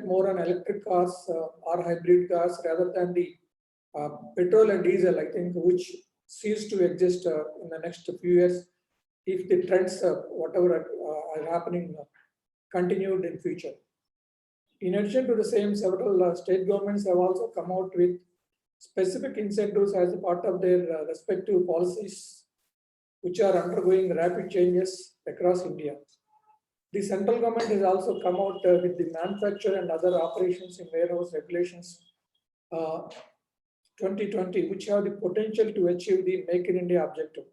more on electric cars or hybrid cars rather than the petrol and diesel, I think, which cease to exist in the next few years if the trends, whatever are happening, continued in future. In addition to the same, several state governments have also come out with specific incentives as a part of their respective policies, which are undergoing rapid changes across India. The central government has also come out with the manufacture and other operations in warehouse regulations 2020, which have the potential to achieve the Make in India objective.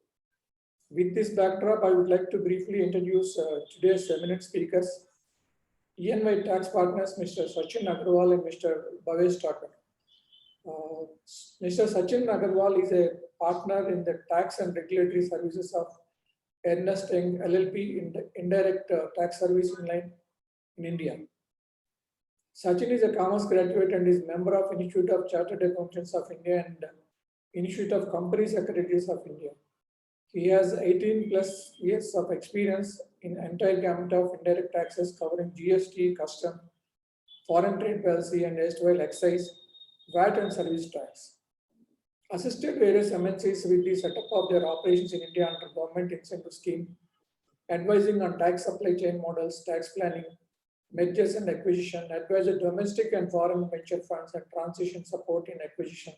With this backdrop, I would like to briefly introduce today's eminent speakers, EY Tax Partners, Mr. Sachin Agarwal and Mr. Bhavesh Thakur. Mr. Sachin Agarwal is a partner in the Tax and Regulatory Services of Ernst & Young LLP in the indirect tax service line in India. Sachin is a commerce graduate and is member of Institute of Chartered Accountants of India and Institute of Company Secretaries of India. He has 18 plus years of experience in entire gamut of indirect taxes covering GST, custom, foreign trade policy, and erstwhile excise, VAT, and service tax. Assisted various MNCs with the setup of their operations in India under government incentive scheme, advising on tax supply chain models, tax planning, mergers and acquisition, advised domestic and foreign venture funds and transition support in acquisition,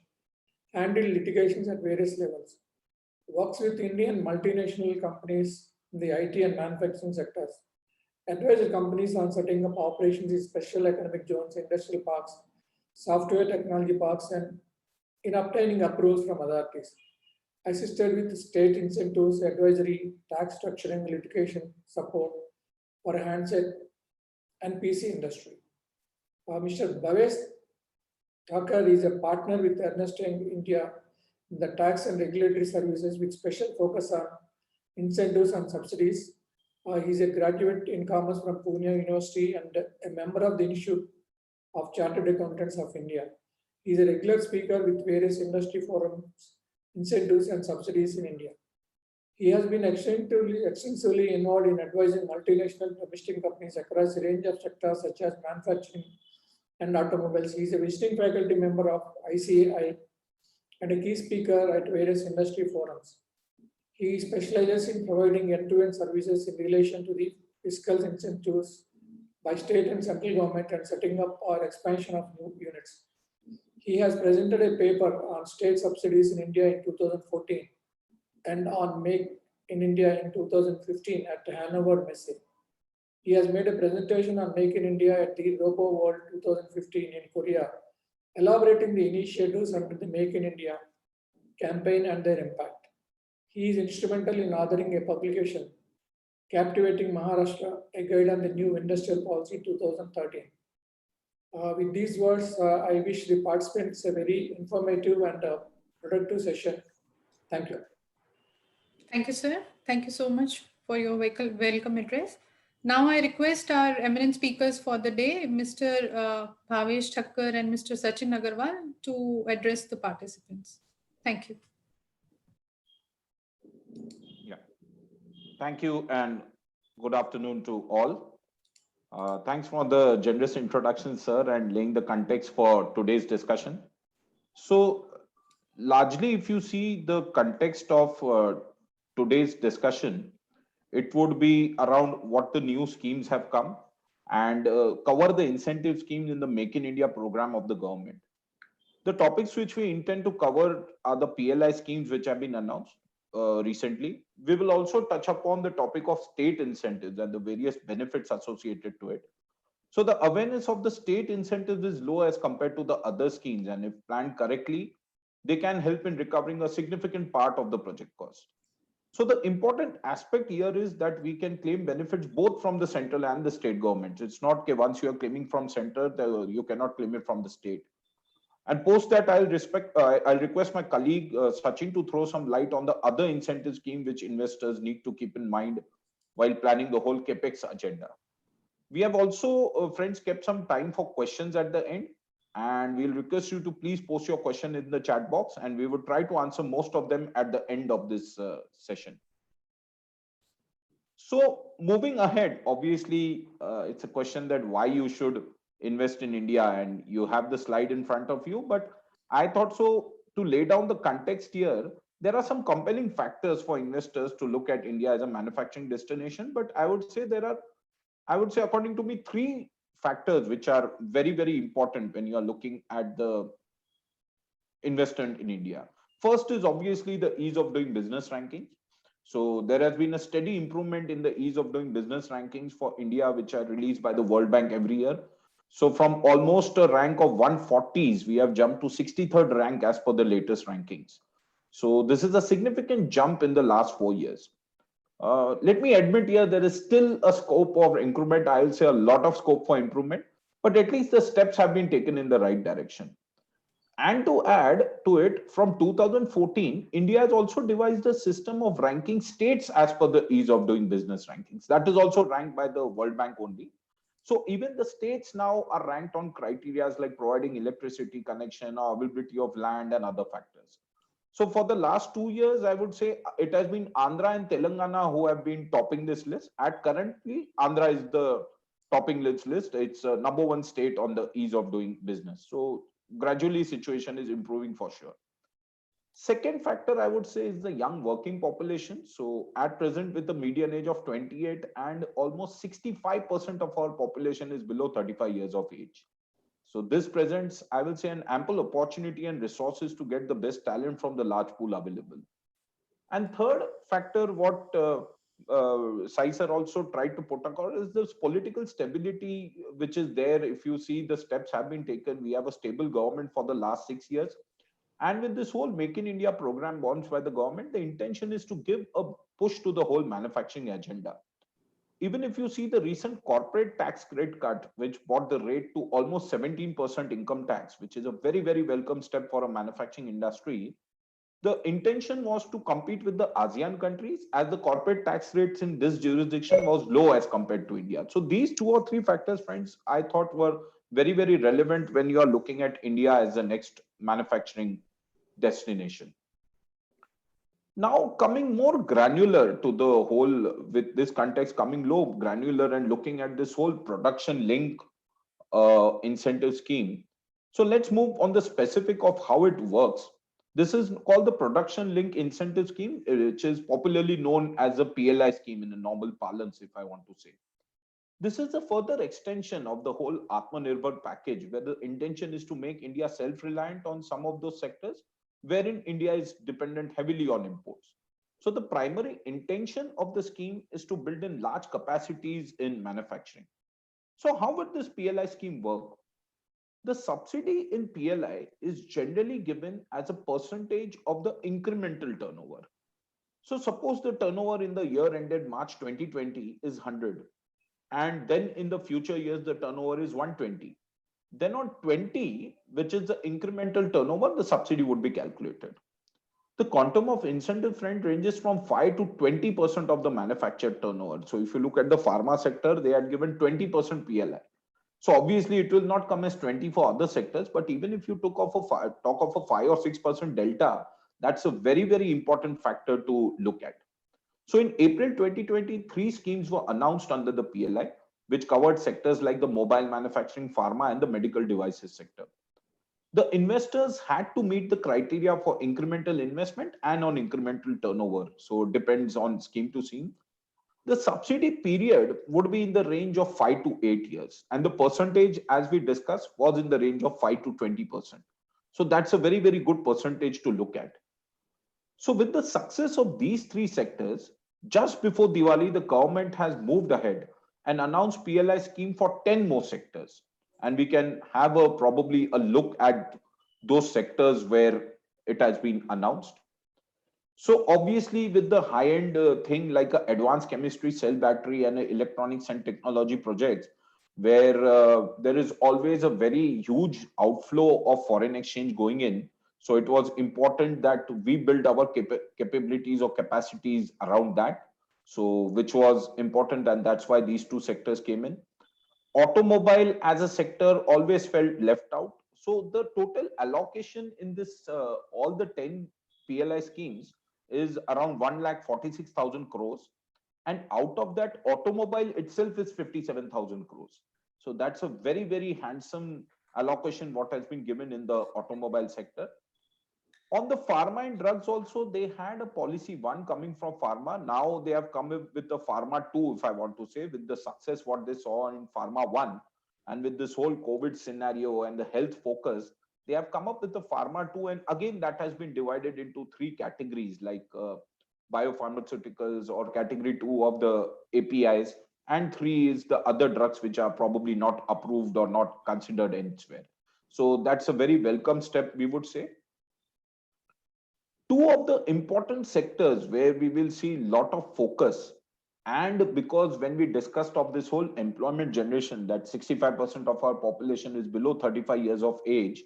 handle litigations at various levels, works with Indian multinational companies in the IT and manufacturing sectors, advised companies on setting up operations in special economic zones, industrial parks, software technology parks, and in obtaining approvals from authorities. Assisted with state incentives, advisory, tax structuring, litigation support for a handset and PC industry. Mr. Bhavesh Thakur is a partner with Ernst & Young India in the tax and regulatory services with special focus on incentives and subsidies. He is a graduate in commerce from Pune University and a member of the Institute of Chartered Accountants of India. He is a regular speaker with various industry forums, incentives, and subsidies in India. He has been extensively involved in advising multinational domestic companies across a range of sectors such as manufacturing and automobiles. He is a visiting faculty member of ICAI and a key speaker at various industry forums. He specializes in providing end-to-end services in relation to the fiscal incentives by state and central government and setting up or expansion of new units. He has presented a paper on state subsidies in India in 2014 and on Make in India in 2015 at Hanover Messe. He has made a presentation on Make in India at the Robo World 2015 in Korea, elaborating the initiatives under the Make in India campaign and their impact. He is instrumental in authoring a publication, Captivating Maharashtra, a guide on the new industrial policy 2013. With these words, I wish the participants a very informative and productive session. Thank you. Thank you, sir. Thank you so much for your welcome address. Now I request our eminent speakers for the day, Mr. Bhavesh Thakur and Mr. Sachin Agarwal, to address the participants. Thank you. Yeah. Thank you and good afternoon to all. Thanks for the generous introduction, sir, and laying the context for today's discussion. So, largely, if you see the context of today's discussion, it would be around what the new schemes have come and cover the incentive schemes in the Make in India program of the government. The topics which we intend to cover are the PLI schemes which have been announced recently. We will also touch upon the topic of state incentives and the various benefits associated to it. So the awareness of the state incentives is low as compared to the other schemes, and if planned correctly, they can help in recovering a significant part of the project cost. So the important aspect here is that we can claim benefits both from the central and the state governments. It's not that once you are claiming from center, you cannot claim it from the state. And post that, I'll request my colleague Sachin to throw some light on the other incentive scheme which investors need to keep in mind while planning the whole CAPEX agenda. We have also, friends, kept some time for questions at the end, and we'll request you to please post your question in the chat box, and we will try to answer most of them at the end of this session. So moving ahead, obviously, it's a question that why you should invest in India, and you have the slide in front of you. But I thought so to lay down the context here, there are some compelling factors for investors to look at India as a manufacturing destination. But I would say, according to me, three factors which are very, very important when you are looking at the investment in India. First is obviously the ease of doing business rankings. So there has been a steady improvement in the ease of doing business rankings for India, which are released by the World Bank every year. So from almost a rank of 140s, we have jumped to 63rd rank as per the latest rankings. So this is a significant jump in the last 4 years. Let me admit here, there is still a scope of improvement. I will say a lot of scope for improvement, but at least the steps have been taken in the right direction. And to add to it, from 2014, India has also devised a system of ranking states as per the ease of doing business rankings. That is also ranked by the World Bank only. So even the states now are ranked on criteria like providing electricity connection or availability of land and other factors. So for the last 2 years, I would say it has been Andhra and Telangana who have been topping this list. At currently, Andhra is the topping list. It's number one state on the ease of doing business. So gradually situation is improving for sure. Second factor I would say is the young working population. So at present, with the median age of 28 and almost 65% of our population is below 35 years of age. So this presents, I will say, an ample opportunity and resources to get the best talent from the large pool available. And third factor, what Sai sir also tried to put across is this political stability, which is there. If you see the steps have been taken, we have a stable government for the last 6 years. And with this whole Make in India program launched by the government, the intention is to give a push to the whole manufacturing agenda. Even if you see the recent corporate tax rate cut, which brought the rate to almost 17% income tax, which is a very, very welcome step for a manufacturing industry, the intention was to compete with the ASEAN countries, as the corporate tax rates in this jurisdiction was low as compared to India. So these two or three factors, friends, I thought were very, very relevant when you are looking at India as the next manufacturing destination. Now, coming more granular to the whole, with this context coming low granular and looking at this whole production link incentive scheme. So let's move on the specific of how it works. This is called the production link incentive scheme, which is popularly known as a PLI scheme in a normal parlance, if I want to say. This is a further extension of the whole Atmanirbhar package, where the intention is to make India self-reliant on some of those sectors, wherein India is dependent heavily on imports. So the primary intention of the scheme is to build in large capacities in manufacturing. So how would this PLI scheme work? The subsidy in PLI is generally given as a percentage of the incremental turnover. So suppose the turnover in the year ended March 2020 is 100, and then in the future years the turnover is 120. Then on 20, which is the incremental turnover, the subsidy would be calculated. The quantum of incentive front ranges from 5 to 20% of the manufactured turnover. So if you look at the pharma sector, they had given 20% PLI. So obviously it will not come as 20 for other sectors, but even if you talk of a 5 or 6% delta, that's a very, very important factor to look at. So in April 2020, three schemes were announced under the PLI, which covered sectors like the mobile manufacturing, pharma, and the medical devices sector. The investors had to meet the criteria for incremental investment and on incremental turnover. So it depends on scheme to scheme. The subsidy period would be in the range of 5 to 8 years. And the percentage, as we discussed, was in the range of 5 to 20%. So that's a very, very good percentage to look at. So with the success of these three sectors, just before Diwali, the government has moved ahead and announced PLI scheme for 10 more sectors. And we can have probably a look at those sectors where it has been announced. So obviously with the high-end thing like advanced chemistry, cell battery and electronics and technology projects, where there is always a very huge outflow of foreign exchange going in. So it was important that we build our capabilities or capacities around that. So which was important, and that's why these two sectors came in. Automobile as a sector always felt left out. So the total allocation in this, all the 10 PLI schemes is around 1,46,000 crores. And out of that, automobile itself is 57,000 crores. So that's a very, very handsome allocation what has been given in the automobile sector. On the pharma and drugs also, they had a policy one coming from pharma. Now they have come up with the pharma two, if I want to say, with the success what they saw in pharma one, and with this whole COVID scenario and the health focus, they have come up with the pharma two. And again, that has been divided into three categories, like biopharmaceuticals, or category two of the APIs, and three is the other drugs which are probably not approved or not considered elsewhere. So that's a very welcome step, we would say. Two of the important sectors where we will see a lot of focus, and because when we discussed of this whole employment generation, that 65% of our population is below 35 years of age,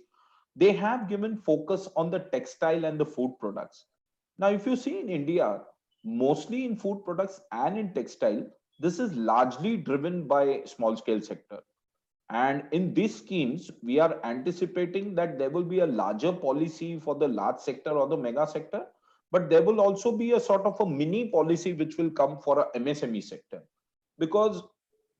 they have given focus on the textile and the food products. Now, if you see in India, mostly in food products and in textile, this is largely driven by small scale sector. And in these schemes, we are anticipating that there will be a larger policy for the large sector or the mega sector, but there will also be a sort of a mini policy which will come for a MSME sector. Because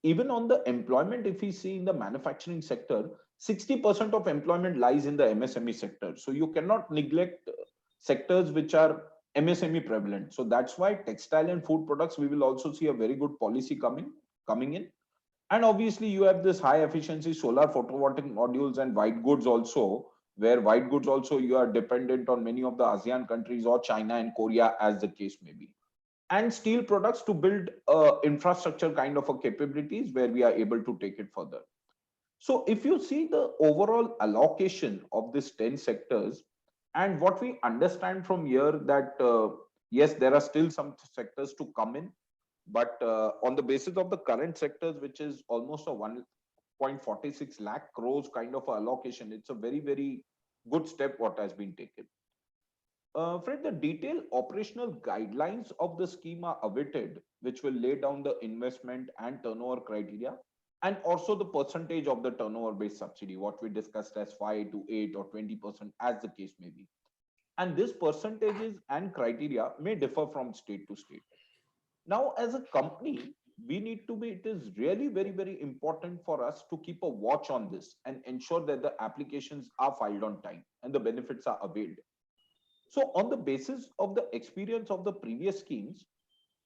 even on the employment, if we see in the manufacturing sector, 60% of employment lies in the MSME sector. So you cannot neglect sectors which are MSME prevalent. So that's why textile and food products, we will also see a very good policy coming in. And obviously, you have this high efficiency solar photovoltaic modules and white goods also, where white goods also you are dependent on many of the ASEAN countries or China and Korea, as the case may be. And steel products to build infrastructure kind of a capabilities where we are able to take it further. So if you see the overall allocation of these 10 sectors, and what we understand from here that yes, there are still some sectors to come in, but on the basis of the current sectors, which is almost a 1.46 lakh crores kind of allocation, it's a very, very good step what has been taken. Fred, the detailed operational guidelines of the scheme are awaited, which will lay down the investment and turnover criteria, and also the percentage of the turnover based subsidy, what we discussed as 5 to 8 or 20%, as the case may be. And these percentages and criteria may differ from state to state. Now, as a company, we need to be, it is really very, very important for us to keep a watch on this and ensure that the applications are filed on time and the benefits are availed. So on the basis of the experience of the previous schemes,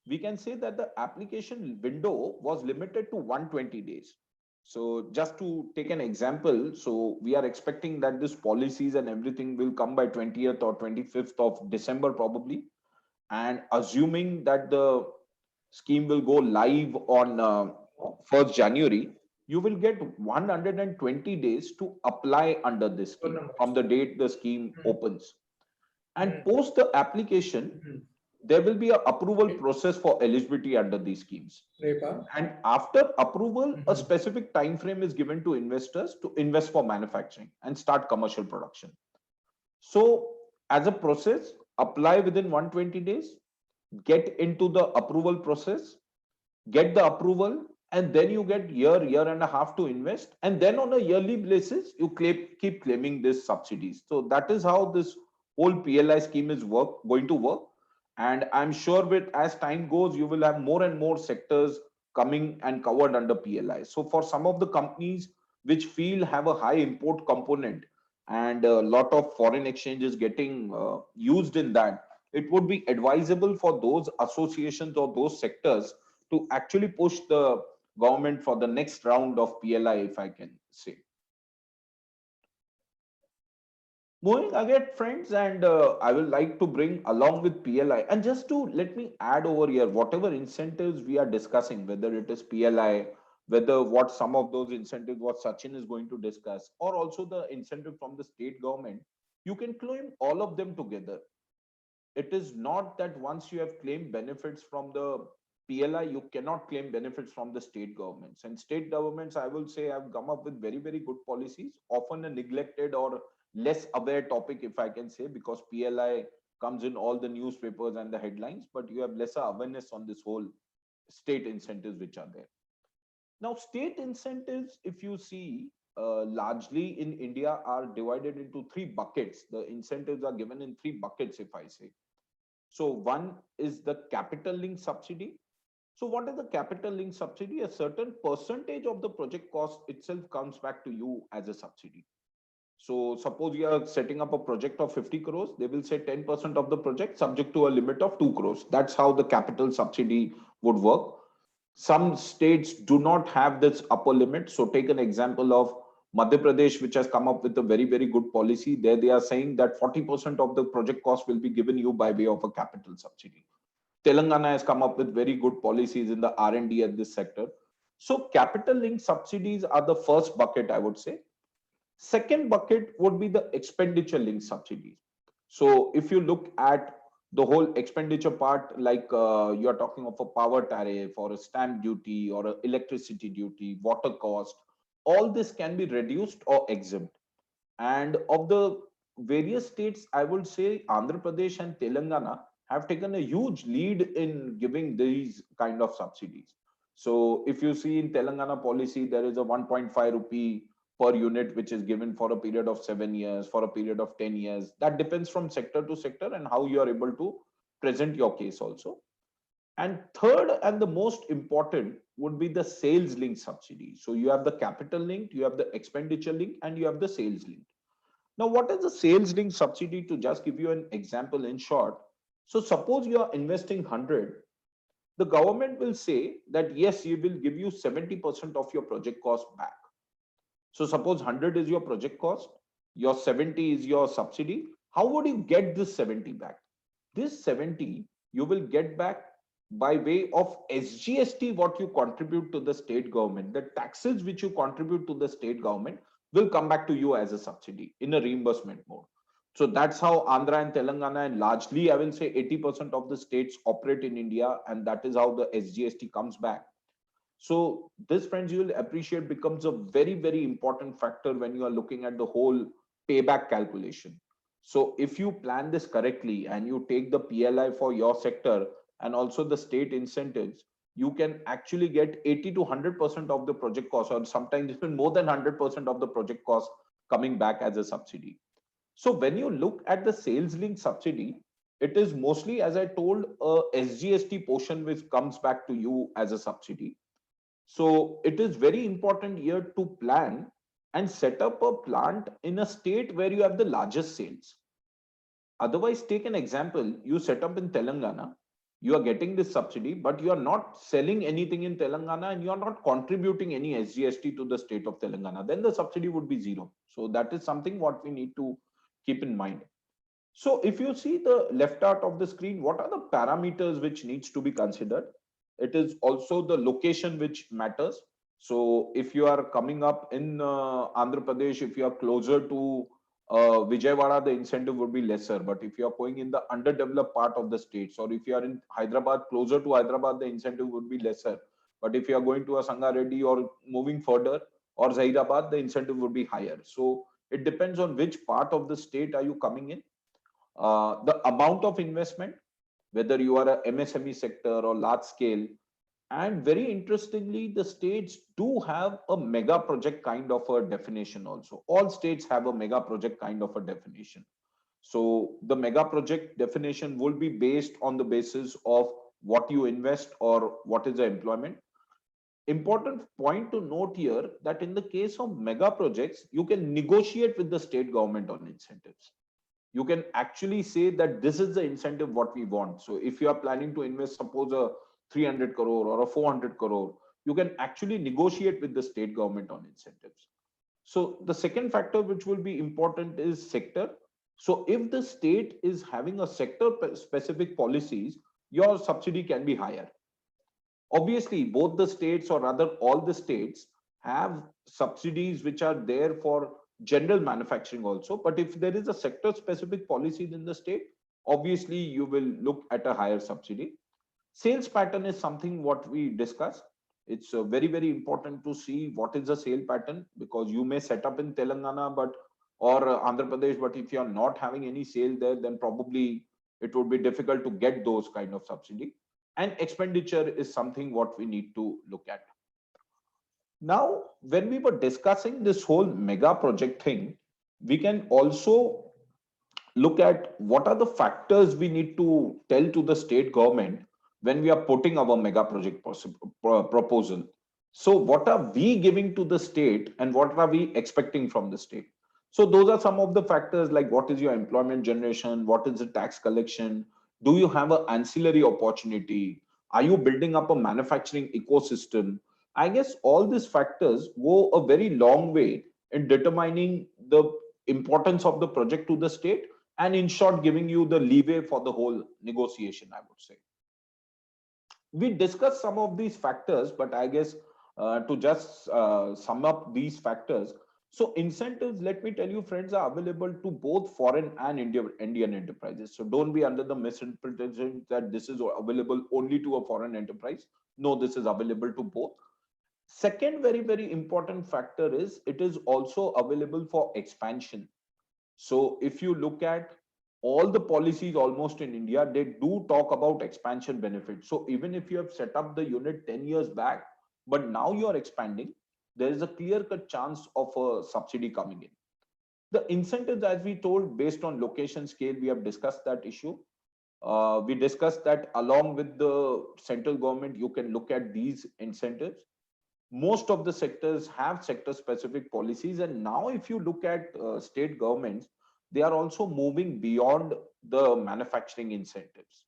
we can say that the application window was limited to 120 days. So just to take an example, so we are expecting that this policies and everything will come by 20th or 25th of December probably. And assuming that the scheme will go live on 1st January, you will get 120 days to apply under this scheme from the date the scheme opens. And post the application, there will be an approval process for eligibility under these schemes. And after approval, a specific time frame is given to investors to invest for manufacturing and start commercial production. So as a process, apply within 120 days, get into the approval process, get the approval, and then you get year and a half to invest. And then on a yearly basis, you keep claiming this subsidies. So that is how this whole PLI scheme is going to work. And I'm sure with as time goes, you will have more and more sectors coming and covered under PLI. So for some of the companies which feel have a high import component and a lot of foreign exchanges getting used in that, it would be advisable for those associations or those sectors to actually push the government for the next round of PLI, if I can say. Moving ahead, friends, and I will like to bring along with PLI, and just to let me add over here, whatever incentives we are discussing, whether it is PLI, whether what some of those incentives, what Sachin is going to discuss, or also the incentive from the state government, you can claim all of them together. It is not that once you have claimed benefits from the PLI, you cannot claim benefits from the state governments. And state governments, I will say, have come up with very, very good policies, often a neglected or less aware topic, if I can say, because PLI comes in all the newspapers and the headlines, but you have lesser awareness on this whole state incentives which are there. Now, state incentives, if you see, largely in India are divided into three buckets. The incentives are given in three buckets, if I say. So one is the capital link subsidy. So what is the capital link subsidy? A certain percentage of the project cost itself comes back to you as a subsidy. So suppose you are setting up a project of 50 crores, they will say 10% of the project subject to a limit of 2 crores. That's how the capital subsidy would work. Some states do not have this upper limit. So take an example of Madhya Pradesh, which has come up with a very, very good policy. There they are saying that 40% of the project cost will be given you by way of a capital subsidy. Telangana has come up with very good policies in the R&D at this sector. So capital link subsidies are the first bucket, I would say. Second bucket would be the expenditure linked subsidies. So if you look at the whole expenditure part, like you're talking of a power tariff or a stamp duty or a electricity duty, water cost, all this can be reduced or exempt. And of the various states, I would say Andhra Pradesh and Telangana have taken a huge lead in giving these kind of subsidies. So if you see in Telangana policy, there is a 1.5 rupee per unit, which is given for a period of 7 years, for a period of 10 years. That depends from sector to sector and how you are able to present your case also. And third and the most important would be the sales link subsidy. So you have the capital linked, you have the expenditure link, and you have the sales linked. Now, what is the sales link subsidy? To just give you an example in short. So suppose you are investing 100, the government will say that yes, you will give you 70% of your project cost back. So suppose 100 is your project cost, your 70 is your subsidy. How would you get this 70 back? This 70 you will get back by way of SGST, what you contribute to the state government. The taxes which you contribute to the state government will come back to you as a subsidy in a reimbursement mode. So that's how Andhra and Telangana, and largely I will say 80% of the states operate in India, and that is how the SGST comes back. So this, friends, you will appreciate, becomes a very, very important factor when you are looking at the whole payback calculation. So if you plan this correctly and you take the PLI for your sector and also the state incentives, you can actually get 80 to 100% of the project cost, or sometimes even more than 100% of the project cost coming back as a subsidy. So when you look at the sales link subsidy, it is mostly, as I told, a SGST portion which comes back to you as a subsidy. So it is very important here to plan and set up a plant in a state where you have the largest sales. Otherwise, take an example, you set up in Telangana, you are getting this subsidy, but you are not selling anything in Telangana and you are not contributing any SGST to the state of Telangana, then the subsidy would be zero. So that is something what we need to keep in mind. So if you see the left part of the screen, what are the parameters which needs to be considered? It is also the location which matters. So if you are coming up in Andhra Pradesh, if you are closer to Vijayawada, the incentive would be lesser. But if you are going in the underdeveloped part of the states, or if you are in Hyderabad, closer to Hyderabad, the incentive would be lesser. But if you are going to a Sangareddy or moving further, or Zahirabad, the incentive would be higher. So it depends on which part of the state are you coming in. The amount of investment, whether you are a MSME sector or large scale. And very interestingly, the states do have a mega project kind of a definition also. All states have a mega project kind of a definition. So the mega project definition will be based on the basis of what you invest or what is the employment. Important point to note here that in the case of mega projects, you can negotiate with the state government on incentives. You can actually say that this is the incentive what we want. So if you are planning to invest, suppose a 300 crore or a 400 crore, you can actually negotiate with the state government on incentives. So the second factor which will be important is sector. So if the state is having a sector specific policies, your subsidy can be higher. Obviously, both the states, or rather all the states, have subsidies which are there for general manufacturing also. But if there is a sector specific policy in the state, obviously you will look at a higher subsidy. Sales pattern is something what we discussed. It's very, very important to see what is the sale pattern, because you may set up in Telangana or Andhra Pradesh, but if you are not having any sale there, then probably it would be difficult to get those kind of subsidy. And expenditure is something what we need to look at. Now, when we were discussing this whole mega project thing, we can also look at what are the factors we need to tell to the state government when we are putting our mega project proposal. So what are we giving to the state and what are we expecting from the state? So those are some of the factors, like what is your employment generation, what is the tax collection, do you have an ancillary opportunity, are you building up a manufacturing ecosystem? I guess all these factors go a very long way in determining the importance of the project to the state, and in short giving you the leeway for the whole negotiation, I would say. We discussed some of these factors, but I guess to just sum up these factors, so incentives, let me tell you friends, are available to both foreign and Indian enterprises. So don't be under the misinterpretation that this is available only to a foreign enterprise. No, this is available to both. Second very, very important factor is it is also available for expansion. So if you look at all the policies almost in India, they do talk about expansion benefits. So even if you have set up the unit 10 years back, but now you are expanding, there is a clear-cut chance of a subsidy coming in. The incentives, as we told, based on location scale, we have discussed that issue. We discussed that along with the central government, you can look at these incentives. Most of the sectors have sector specific policies, and now if you look at state governments, they are also moving beyond the manufacturing incentives.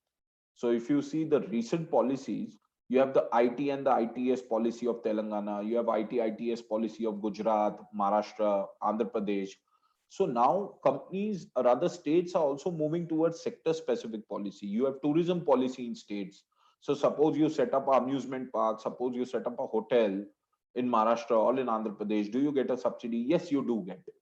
So if you see the recent policies, you have the IT and the ITS policy of Telangana, you have ITS policy of Gujarat, Maharashtra, Andhra Pradesh. So now companies or other states are also moving towards sector specific policy. You have tourism policy in states. So suppose you set up an amusement park, suppose you set up a hotel in Maharashtra or in Andhra Pradesh, do you get a subsidy? Yes, you do get it.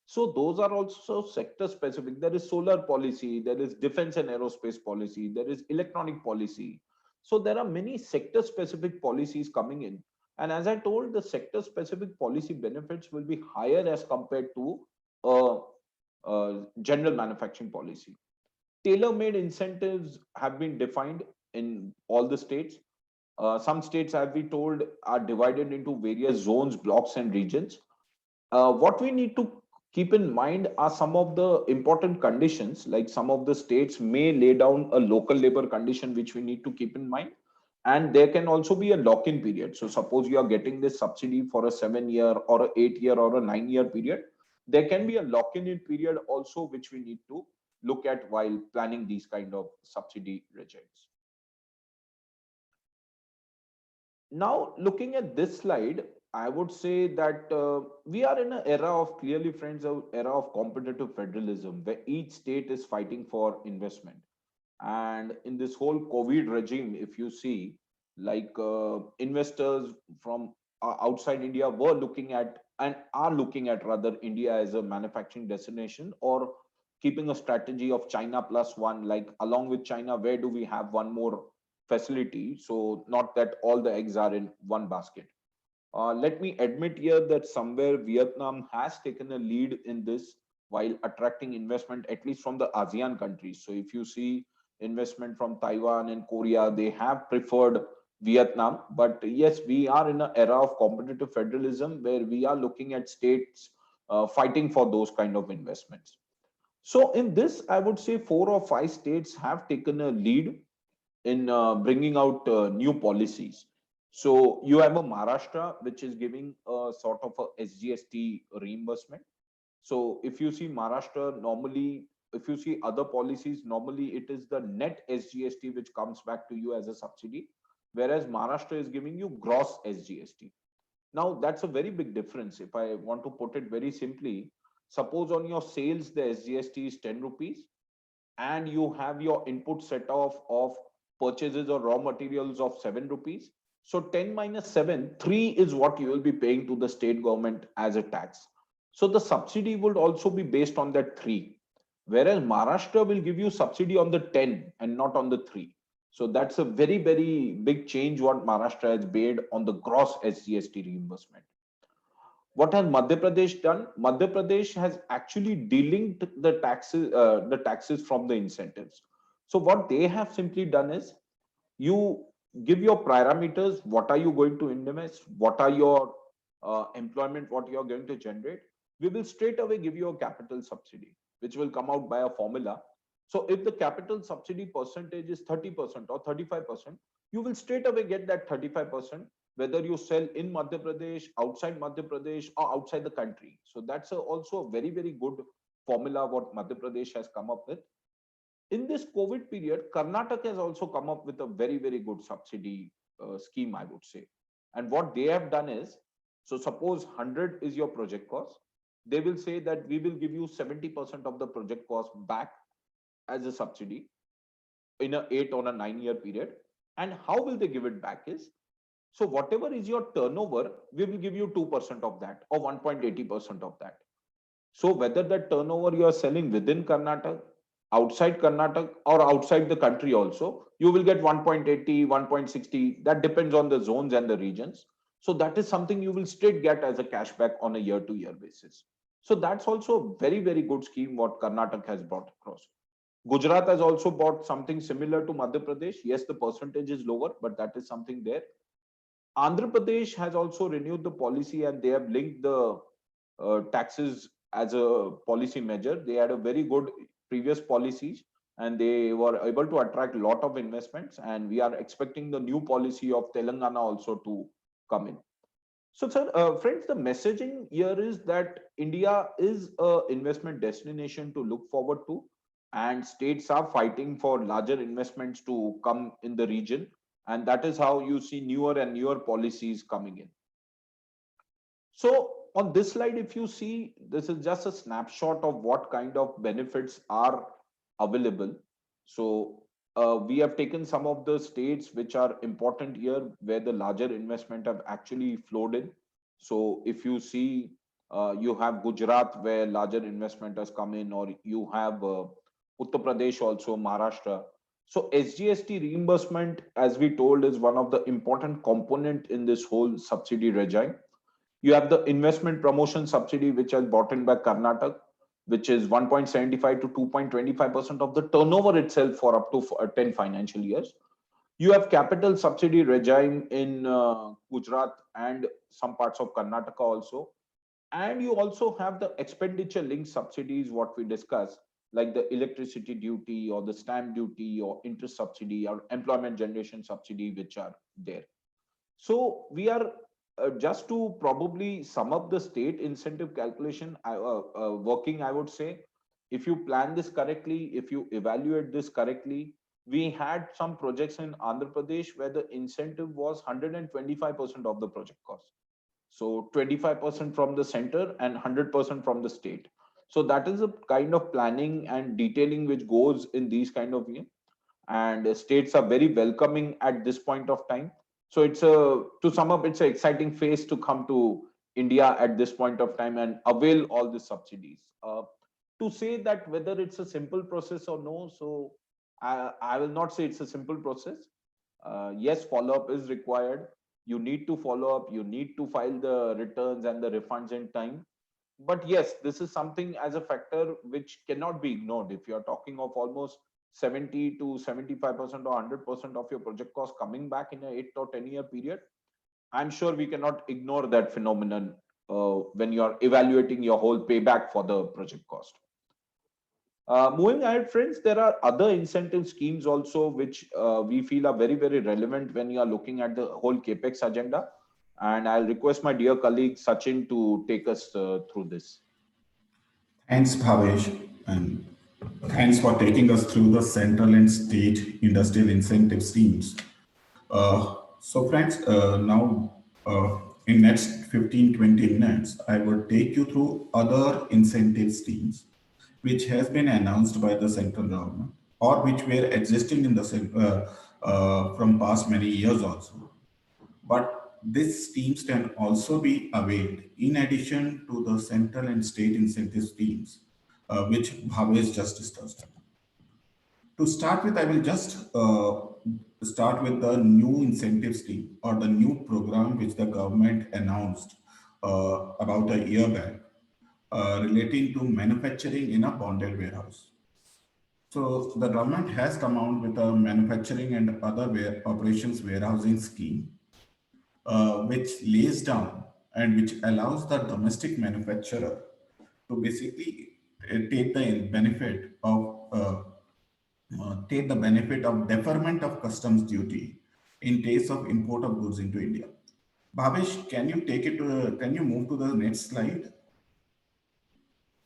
So those are also sector specific. There is solar policy, there is defense and aerospace policy, there is electronic policy. So there are many sector specific policies coming in. And as I told, the sector specific policy benefits will be higher as compared to general manufacturing policy. Tailor-made incentives have been defined in all the states. Some states, as we told, are divided into various zones, blocks, and regions. What we need to keep in mind are some of the important conditions, like some of the states may lay down a local labor condition, which we need to keep in mind. And there can also be a lock-in period. So suppose you are getting this subsidy for a 7-year or an 8-year or a 9-year period, there can be a lock-in period also, which we need to look at while planning these kind of subsidy regimes. Now, looking at this slide, I would say that we are in an era of, clearly friends, an era of competitive federalism where each state is fighting for investment. And in this whole COVID regime, if you see, like investors from outside India were looking at and are looking at rather India as a manufacturing destination, or keeping a strategy of China plus one, like along with China, where do we have one more facility? So not that all the eggs are in one basket. Let me admit here that somewhere Vietnam has taken a lead in this while attracting investment, at least from the ASEAN countries. So if you see investment from Taiwan and Korea, they have preferred Vietnam. But yes, we are in an era of competitive federalism where we are looking at states fighting for those kind of investments. So in this, I would say 4 or 5 states have taken a lead in bringing out new policies. So you have a Maharashtra, which is giving a sort of a SGST reimbursement. So if you see Maharashtra, normally, if you see other policies, normally it is the net SGST which comes back to you as a subsidy, whereas Maharashtra is giving you gross SGST. Now, that's a very big difference. If I want to put it very simply, suppose on your sales, the SGST is 10 rupees, and you have your input set off of purchases or raw materials of 7 rupees. So 10 minus 7, 3 is what you will be paying to the state government as a tax. So the subsidy would also be based on that 3. Whereas Maharashtra will give you subsidy on the 10 and not on the 3. So that's a very, very big change what Maharashtra has made on the gross SGST reimbursement. What has Madhya Pradesh done? Madhya Pradesh has actually delinked the taxes from the incentives. So what they have simply done is, you give your parameters, what are you going to invest, what are your employment, what you are going to generate. We will straight away give you a capital subsidy, which will come out by a formula. So if the capital subsidy percentage is 30% or 35%, you will straight away get that 35%, whether you sell in Madhya Pradesh, outside Madhya Pradesh, or outside the country. So that's also a very, very good formula what Madhya Pradesh has come up with. In this COVID period, Karnataka has also come up with a very, very good subsidy scheme, I would say. And what they have done is, so suppose 100 is your project cost, they will say that we will give you 70% of the project cost back as a subsidy in a 8 or a 9-year period. And how will they give it back is, so whatever is your turnover, we will give you 2% of that or 1.80% of that. So whether that turnover you are selling within Karnataka, outside Karnataka, or outside the country also, you will get 1.80, 1.60. That depends on the zones and the regions. So that is something you will straight get as a cashback on a year-to-year basis. So that's also a very, very good scheme what Karnataka has brought across. Gujarat has also bought something similar to Madhya Pradesh. Yes, the percentage is lower, but that is something there. Andhra Pradesh has also renewed the policy and they have linked the taxes as a policy measure. They had a very good previous policies and they were able to attract a lot of investments, and we are expecting the new policy of Telangana also to come in. So, sir, friends, the messaging here is that India is an investment destination to look forward to, and states are fighting for larger investments to come in the region. And that is how you see newer and newer policies coming in. So on this slide, if you see, this is just a snapshot of what kind of benefits are available. So we have taken some of the states which are important here where the larger investment have actually flowed in. So if you see, you have Gujarat where larger investment has come in, or you have Uttar Pradesh also, Maharashtra. So SGST reimbursement, as we told, is one of the important component in this whole subsidy regime. You have the investment promotion subsidy, which is brought in by Karnataka, which is 1.75 to 2.25% of the turnover itself for up to 10 financial years. You have capital subsidy regime in Gujarat and some parts of Karnataka also. And you also have the expenditure linked subsidies, what we discussed, like the electricity duty or the stamp duty or interest subsidy or employment generation subsidy, which are there. So we are just to probably sum up the state incentive calculation working, I would say, if you plan this correctly, if you evaluate this correctly, we had some projects in Andhra Pradesh where the incentive was 125% of the project cost. So 25% from the center and 100% from the state. So that is a kind of planning and detailing which goes in these kind of ways. And states are very welcoming at this point of time. So it's to sum up, it's an exciting phase to come to India at this point of time and avail all the subsidies. To say that whether it's a simple process or no, so I will not say it's a simple process. Yes, follow-up is required. You need to follow up. You need to file the returns and the refunds in time. But yes, this is something as a factor which cannot be ignored. If you are talking of almost 70 to 75% or 100% of your project cost coming back in an 8 or 10-year period, I'm sure we cannot ignore that phenomenon when you are evaluating your whole payback for the project cost. Moving ahead, friends, there are other incentive schemes also which we feel are very, very relevant when you are looking at the whole CAPEX agenda. And I'll request my dear colleague Sachin to take us through this. Thanks, Bhavesh, and thanks for taking us through the central and state industrial incentive schemes. So friends, now in next 15-20 minutes, I will take you through other incentive schemes which has been announced by the central government or which were existing in the from past many years also. But these schemes can also be availed in addition to the central and state incentive schemes, which Bhavesh just discussed. To start with, I will just start with the new incentive scheme or the new program which the government announced about a year back relating to manufacturing in a bonded warehouse. So the government has come out with a manufacturing and other operations warehousing scheme, which lays down and which allows the domestic manufacturer to basically take the benefit of take the benefit of deferment of customs duty in case of import of goods into India. Bhavesh, can you take it can you move to the next slide?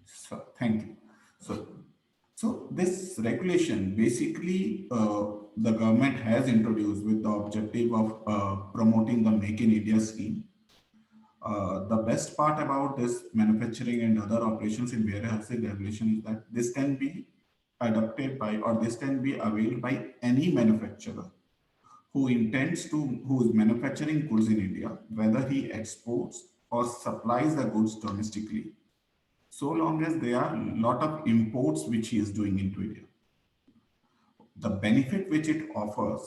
So, thank you. So this regulation basically the government has introduced with the objective of promoting the Make in India scheme. The best part about this manufacturing and other operations in warehousing regulation is that this can be adopted by or this can be availed by any manufacturer who is manufacturing goods in India, whether he exports or supplies the goods domestically, so long as there are a lot of imports which he is doing into India. The benefit which it offers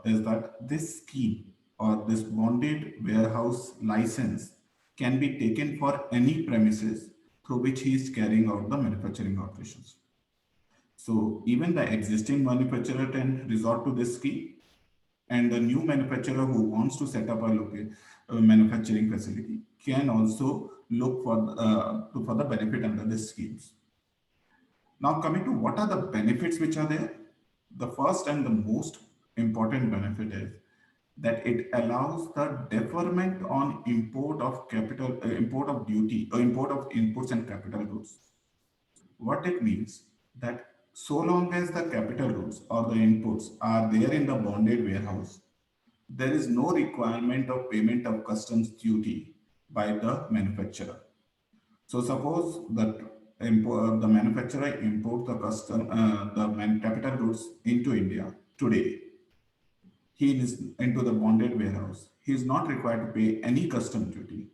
is that this scheme or this bonded warehouse license can be taken for any premises through which he is carrying out the manufacturing operations. So even the existing manufacturer can resort to this scheme, and the new manufacturer who wants to set up a manufacturing facility can also look for the benefit under these schemes. Now coming to what are the benefits which are there, the first and the most important benefit is that it allows the deferment on import of duty or import of inputs and capital goods. What it means that so long as the capital goods or the inputs are there in the bonded warehouse, there is no requirement of payment of customs duty by the manufacturer. So suppose that the manufacturer imports the capital goods into India today. He is into the bonded warehouse. He is not required to pay any custom duty.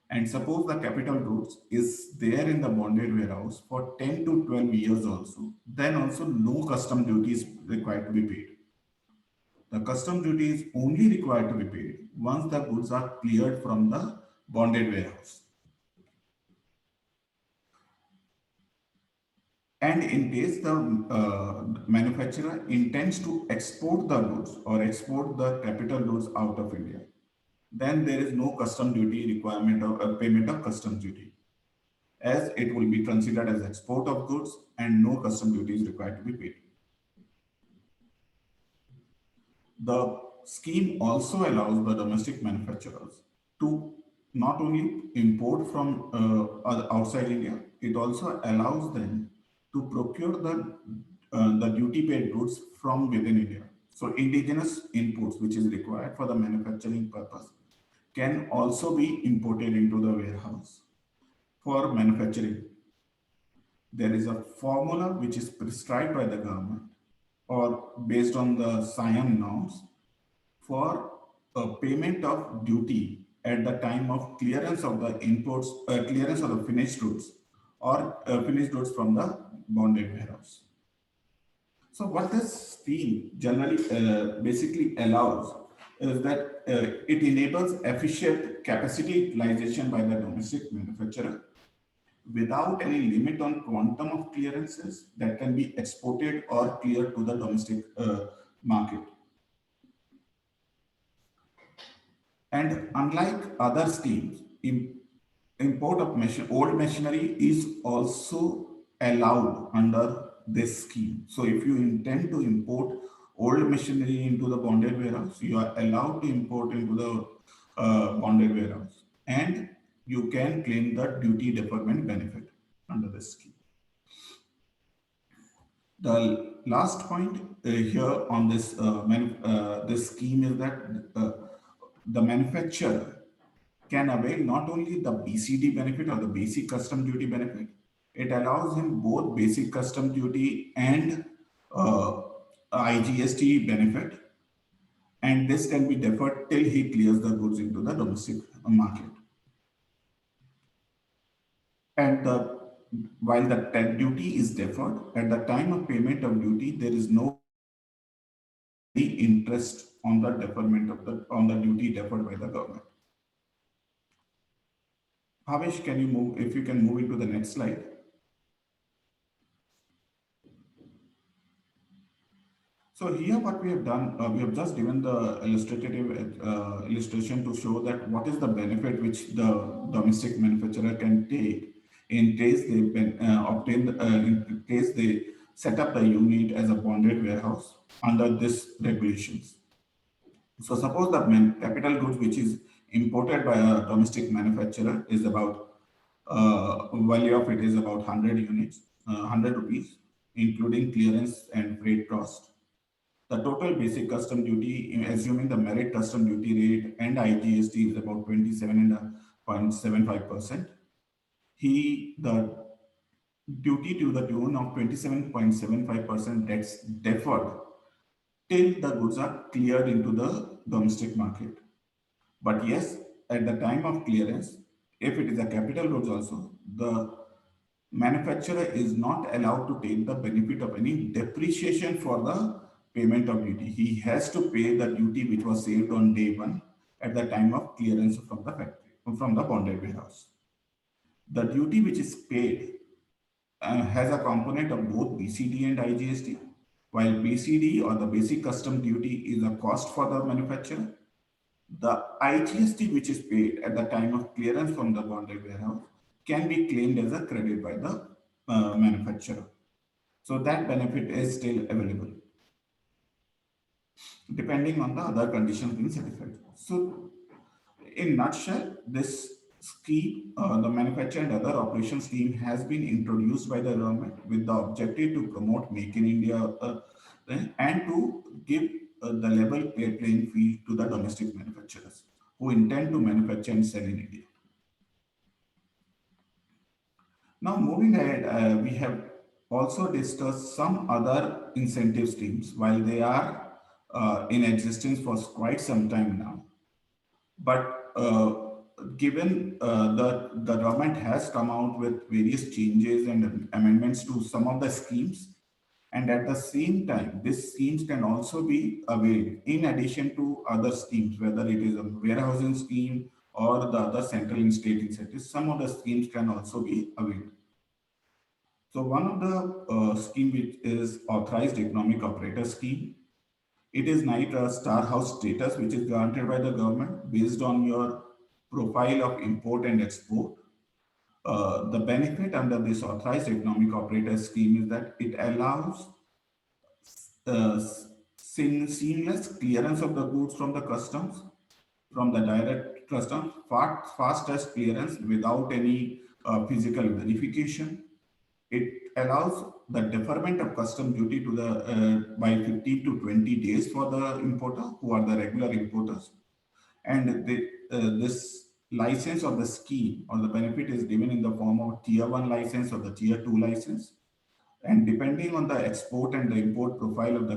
And suppose the capital goods is there in the bonded warehouse for 10 to 12 years also, then also no custom duty is required to be paid. The custom duty is only required to be paid once the goods are cleared from the bonded warehouse. And in case the manufacturer intends to export the goods or export the capital goods out of India, then there is no custom duty requirement of payment of custom duty, as it will be considered as export of goods and no custom duty is required to be paid. The scheme also allows the domestic manufacturers to not only import from outside India, it also allows them to procure the duty paid goods from within India. So indigenous inputs, which is required for the manufacturing purpose, can also be imported into the warehouse for manufacturing. There is a formula which is prescribed by the government or based on the SIAM norms for a payment of duty at the time of clearance of the imports, clearance of the finished goods or finished goods from the bonded warehouse. So what this scheme generally basically allows is that it enables efficient capacity utilization by the domestic manufacturer without any limit on quantum of clearances that can be exported or cleared to the domestic market. And unlike other schemes, import of old machinery is also allowed under this scheme. So if you intend to import old machinery into the bonded warehouse, you are allowed to import into the bonded warehouse, and you can claim the duty deferment benefit under this scheme. The last point here on this this scheme is that the manufacturer can avail not only the BCD benefit or the basic custom duty benefit, it allows him both basic custom duty and IGST benefit, and this can be deferred till he clears the goods into the domestic market. And while the tax duty is deferred, at the time of payment of duty, there is no interest on the deferment of the duty deferred by the government. Bhavesh, can you move, if you can move into the next slide. So here what we have done, we have just given the illustrative illustration to show that what is the benefit which the domestic manufacturer can take in case they in case they set up the unit as a bonded warehouse under this regulations. So suppose the capital goods which is imported by a domestic manufacturer is about value of it is about 100 units, 100 rupees, including clearance and freight cost. The total basic custom duty, assuming the merit custom duty rate and IGST, is about 27.75%. The duty to the tune of 27.75% gets deferred till the goods are cleared into the domestic market. But yes, at the time of clearance, if it is a capital goods also, the manufacturer is not allowed to take the benefit of any depreciation for the payment of duty. He has to pay the duty which was saved on day one at the time of clearance from the factory, from the bonded warehouse. The duty which is paid has a component of both BCD and IGST, while BCD or the basic custom duty is a cost for the manufacturer. The IGST which is paid at the time of clearance from the bonded warehouse can be claimed as a credit by the manufacturer. So that benefit is still available, depending on the other conditions being satisfied. So in nutshell, this scheme, the manufacture and other operations scheme has been introduced by the government with the objective to promote Make in India and to give the level playing field to the domestic manufacturers who intend to manufacture and sell in India. Now moving ahead, we have also discussed some other incentive schemes while they are in existence for quite some time now. But given the government has come out with various changes and amendments to some of the schemes, and at the same time, these schemes can also be availed in addition to other schemes, whether it is a warehousing scheme or the other central and state incentives. Some of the schemes can also be availed. So one of the scheme which is authorized economic operator scheme. It is not a star house status which is granted by the government based on your profile of import and export. The benefit under this authorized economic operator scheme is that it allows seamless clearance of the goods from the customs, from the direct customs, fastest clearance without any physical verification. It allows the deferment of custom duty to the by 15 to 20 days for the importer who are the regular importers, and this license or the scheme or the benefit is given in the form of tier 1 license or the tier 2 license, and depending on the export and the import profile of the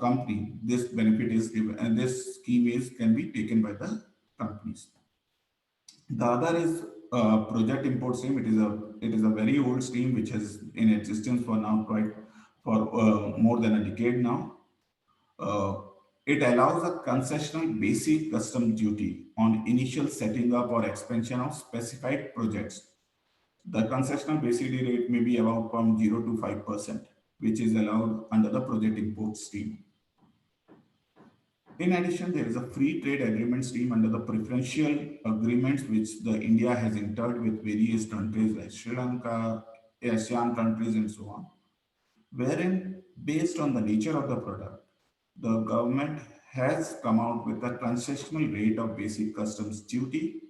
company, this benefit is given, and this scheme can be taken by the companies. The other is project import scheme. It is a very old scheme which has in existence for more than a decade now. It allows a concessional basic custom duty on initial setting up or expansion of specified projects. The concessional basic rate may be about from 0 to 5%, which is allowed under the project import scheme. In addition, there is a free trade agreement scheme under the preferential agreements which the India has entered with various countries like Sri Lanka, ASEAN countries, and so on, wherein based on the nature of the product, the government has come out with a concessional rate of basic customs duty,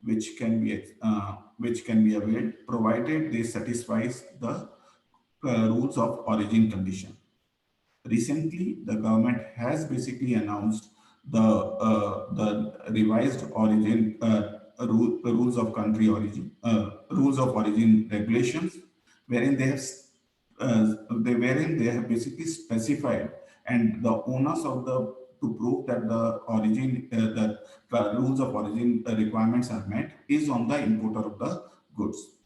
which can be availed provided they satisfies the rules of origin condition. Recently, the government has basically announced the revised origin rules of country origin rules of origin regulations, wherein they have basically specified, and the onus of to prove that the origin the rules of origin requirements are met is on the importer of the goods.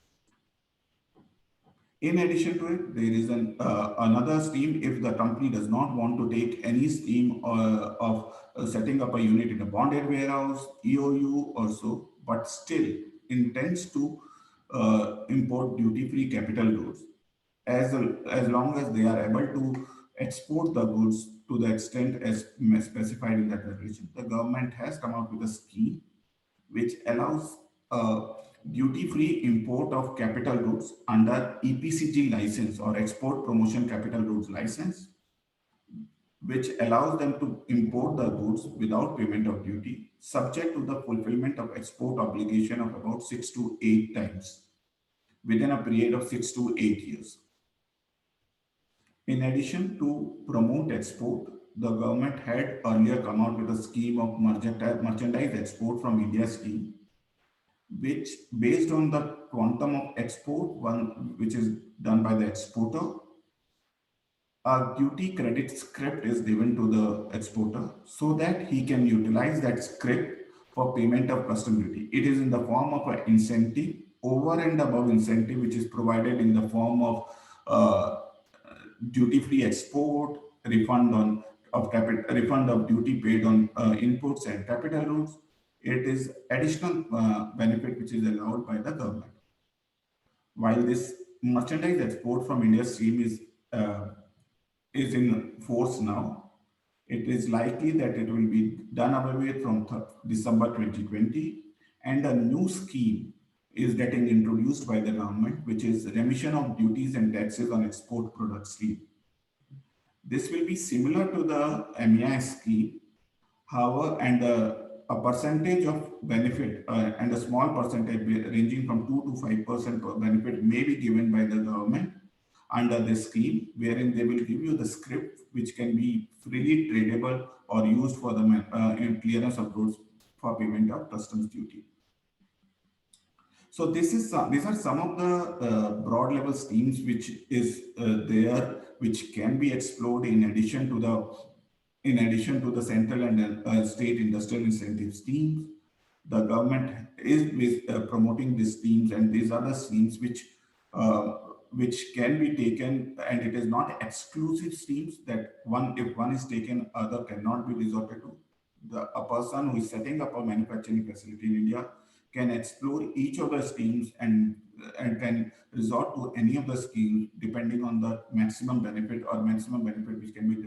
In addition to it, there is another scheme if the company does not want to take any scheme of setting up a unit in a bonded warehouse, EOU or so, but still intends to import duty-free capital goods. As long as they are able to export the goods to the extent as specified in that regulation, the government has come out with a scheme which allows duty-free import of capital goods under EPCG license or Export Promotion Capital Goods license, which allows them to import the goods without payment of duty, subject to the fulfillment of export obligation of about 6 to 8 times within a period of 6 to 8 years. In addition to promote export, the government had earlier come out with a scheme of merchandise export from India scheme, which based on the quantum of export, which is done by the exporter, a duty credit script is given to the exporter so that he can utilize that script for payment of custom duty. It is in the form of an incentive over and above incentive, which is provided in the form of duty-free export, refund of duty paid on inputs and capital goods. It is additional benefit which is allowed by the government. While this merchandise export from India scheme is in force now, it is likely that it will be done away with from December 2020, and a new scheme is getting introduced by the government, which is remission of duties and taxes on export product scheme. This will be similar to the MEI scheme, however, and a percentage of benefit and a small percentage ranging from 2 to 5% per benefit may be given by the government under this scheme, wherein they will give you the script which can be freely tradable or used for the clearance of goods for payment of customs duty. So these are some of the broad level schemes which is there, which can be explored in addition to the central and state industrial incentive schemes. The government is promoting these schemes, and these are the schemes which can be taken, and it is not exclusive schemes that if one is taken, other cannot be resorted to. A person who is setting up a manufacturing facility in India can explore each of the schemes and can resort to any of the schemes depending on the maximum benefit which can be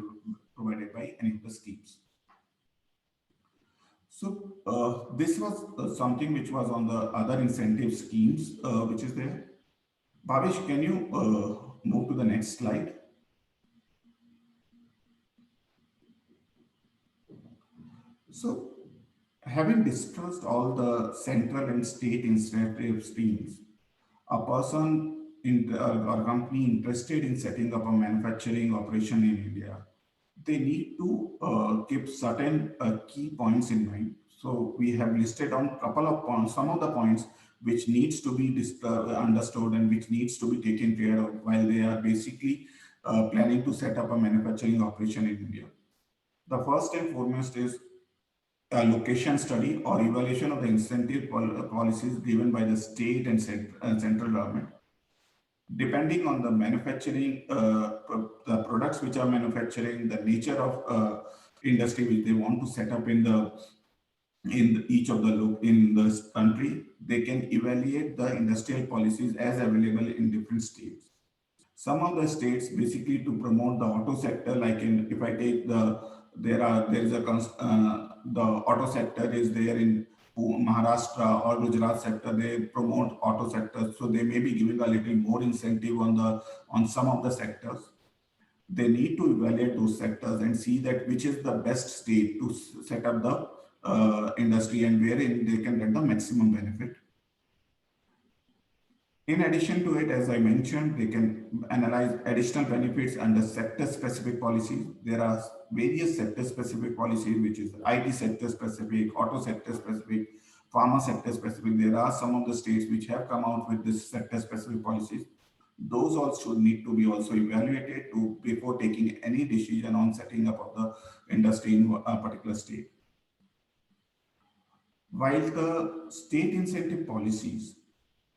provided by any of the schemes. So this was something which was on the other incentive schemes which is there. Bhavesh, can you move to the next slide? So, having discussed all the central and state incentive schemes, a person or company interested in setting up a manufacturing operation in India, they need to keep certain key points in mind. So we have listed on a couple of points, some of the points which needs to be understood and which needs to be taken care of while they are basically planning to set up a manufacturing operation in India. The first and foremost is a location study or evaluation of the incentive policies given by the state and central government. Depending on the manufacturing, the products which are manufacturing, the nature of industry which they want to set up in the country, they can evaluate the industrial policies as available in different states. Some of the states basically to promote the auto sector, like if I take the auto sector is there in Maharashtra or Gujarat sector, they promote auto sector, so they may be giving a little more incentive on some of the sectors. They need to evaluate those sectors and see that which is the best state to set up the industry and wherein they can get the maximum benefit. In addition to it, as I mentioned, they can analyze additional benefits under sector-specific policies. There are various sector-specific policies, which is IT sector-specific, auto sector-specific, pharma sector-specific. There are some of the states which have come out with this sector-specific policies. Those also need to be also evaluated before taking any decision on setting up of the industry in a particular state. While the state incentive policies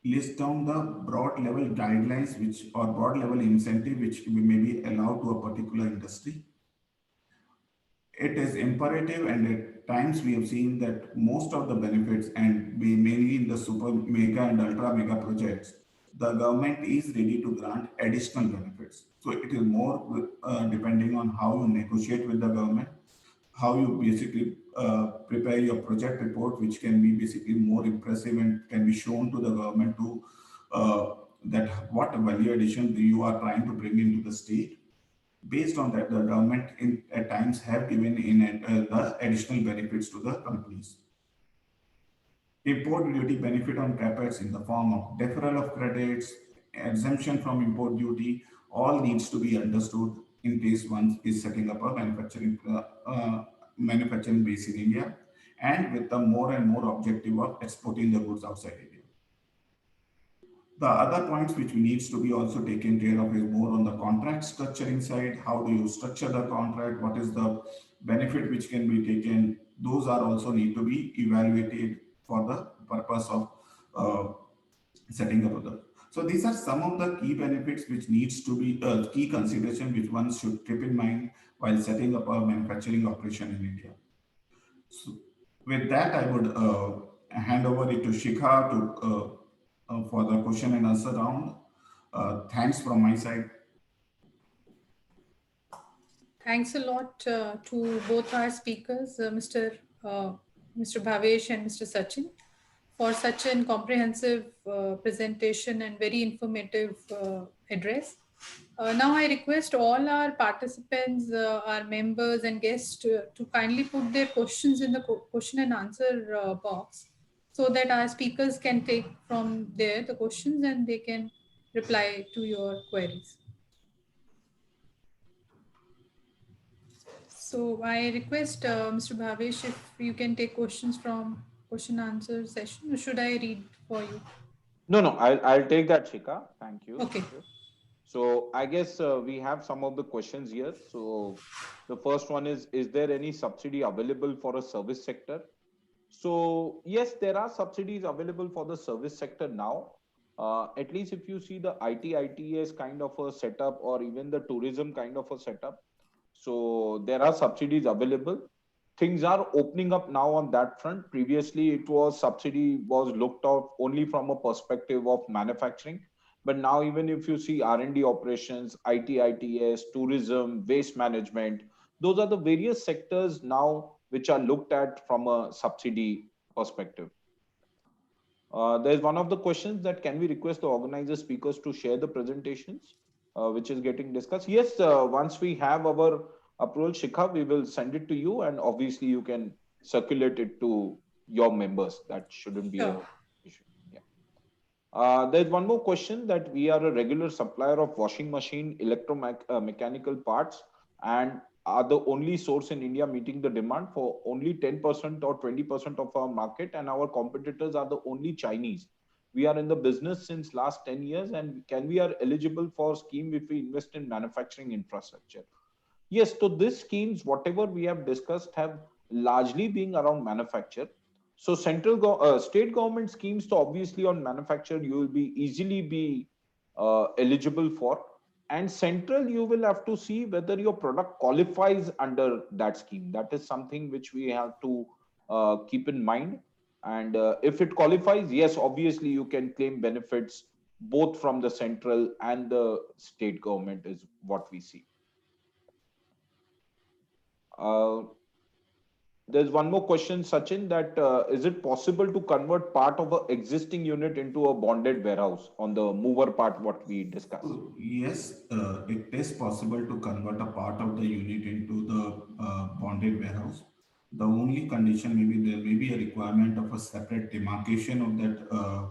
list down the broad level guidelines or broad level incentive which may be allowed to a particular industry, it is imperative, and at times we have seen that most of the benefits, and mainly in the super mega and ultra mega projects, the government is ready to grant additional benefits. So it is more depending on how you negotiate with the government, how you basically prepare your project report, which can be basically more impressive and can be shown to the government to that what value addition you are trying to bring into the state. Based on that, the government at times have given the additional benefits to the companies. Import duty benefit on capex in the form of deferral of credits, exemption from import duty, all needs to be understood in case one is setting up a manufacturing base in India, and with the more and more objective of exporting the goods outside India. The other points which needs to be also taken care of is more on the contract structuring side. How do you structure the contract? What is the benefit which can be taken? Those are also need to be evaluated for the purpose of setting up the. So these are some of the key benefits which needs to be key consideration which one should keep in mind while setting up a manufacturing operation in India. So with that, I would hand over it to Shikha to for the question and answer round. Thanks from my side. Thanks a lot to both our speakers, Mr. Bhavesh and Mr. Sachin, for such an comprehensive presentation and very informative address. Now I request all our participants, our members and guests to kindly put their questions in the question and answer box, so that our speakers can take from there the questions and they can reply to your queries. So I request Mr. Bhavesh, if you can take questions from question answer session, or should I read for you? No, I'll take that, Shikha. Thank you. Okay. Thank you. So I guess we have some of the questions here. So the first one is there any subsidy available for a service sector? So yes, there are subsidies available for the service sector now. At least if you see the ITS kind of a setup, or even the tourism kind of a setup. So there are subsidies available. Things are opening up now on that front. Previously, it was subsidy was looked at only from a perspective of manufacturing. But now, even if you see R&D operations, ITS, tourism, waste management, those are the various sectors now which are looked at from a subsidy perspective. There's one of the questions that can we request the organizer speakers to share the presentations, which is getting discussed. Yes, once we have our approval, Shikha, we will send it to you, and obviously you can circulate it to your members. That shouldn't be an issue. Yeah. There's one more question that we are a regular supplier of washing machine, electromechanical parts, and are the only source in India meeting the demand for only 10% or 20% of our market, and our competitors are the only Chinese. We are in the business since last 10 years, and can we are eligible for scheme if we invest in manufacturing infrastructure? Yes, so these schemes, whatever we have discussed, have largely been around manufacture. So state government schemes, so obviously on manufacture, you will be easily eligible for. And central, you will have to see whether your product qualifies under that scheme. That is something which we have to keep in mind. And if it qualifies, yes, obviously you can claim benefits both from the central and the state government is what we see. There's one more question, Sachin, that is it possible to convert part of an existing unit into a bonded warehouse on the mover part, what we discussed? Yes, it is possible to convert a part of the unit into the bonded warehouse. The only condition there may be a requirement of a separate demarcation of that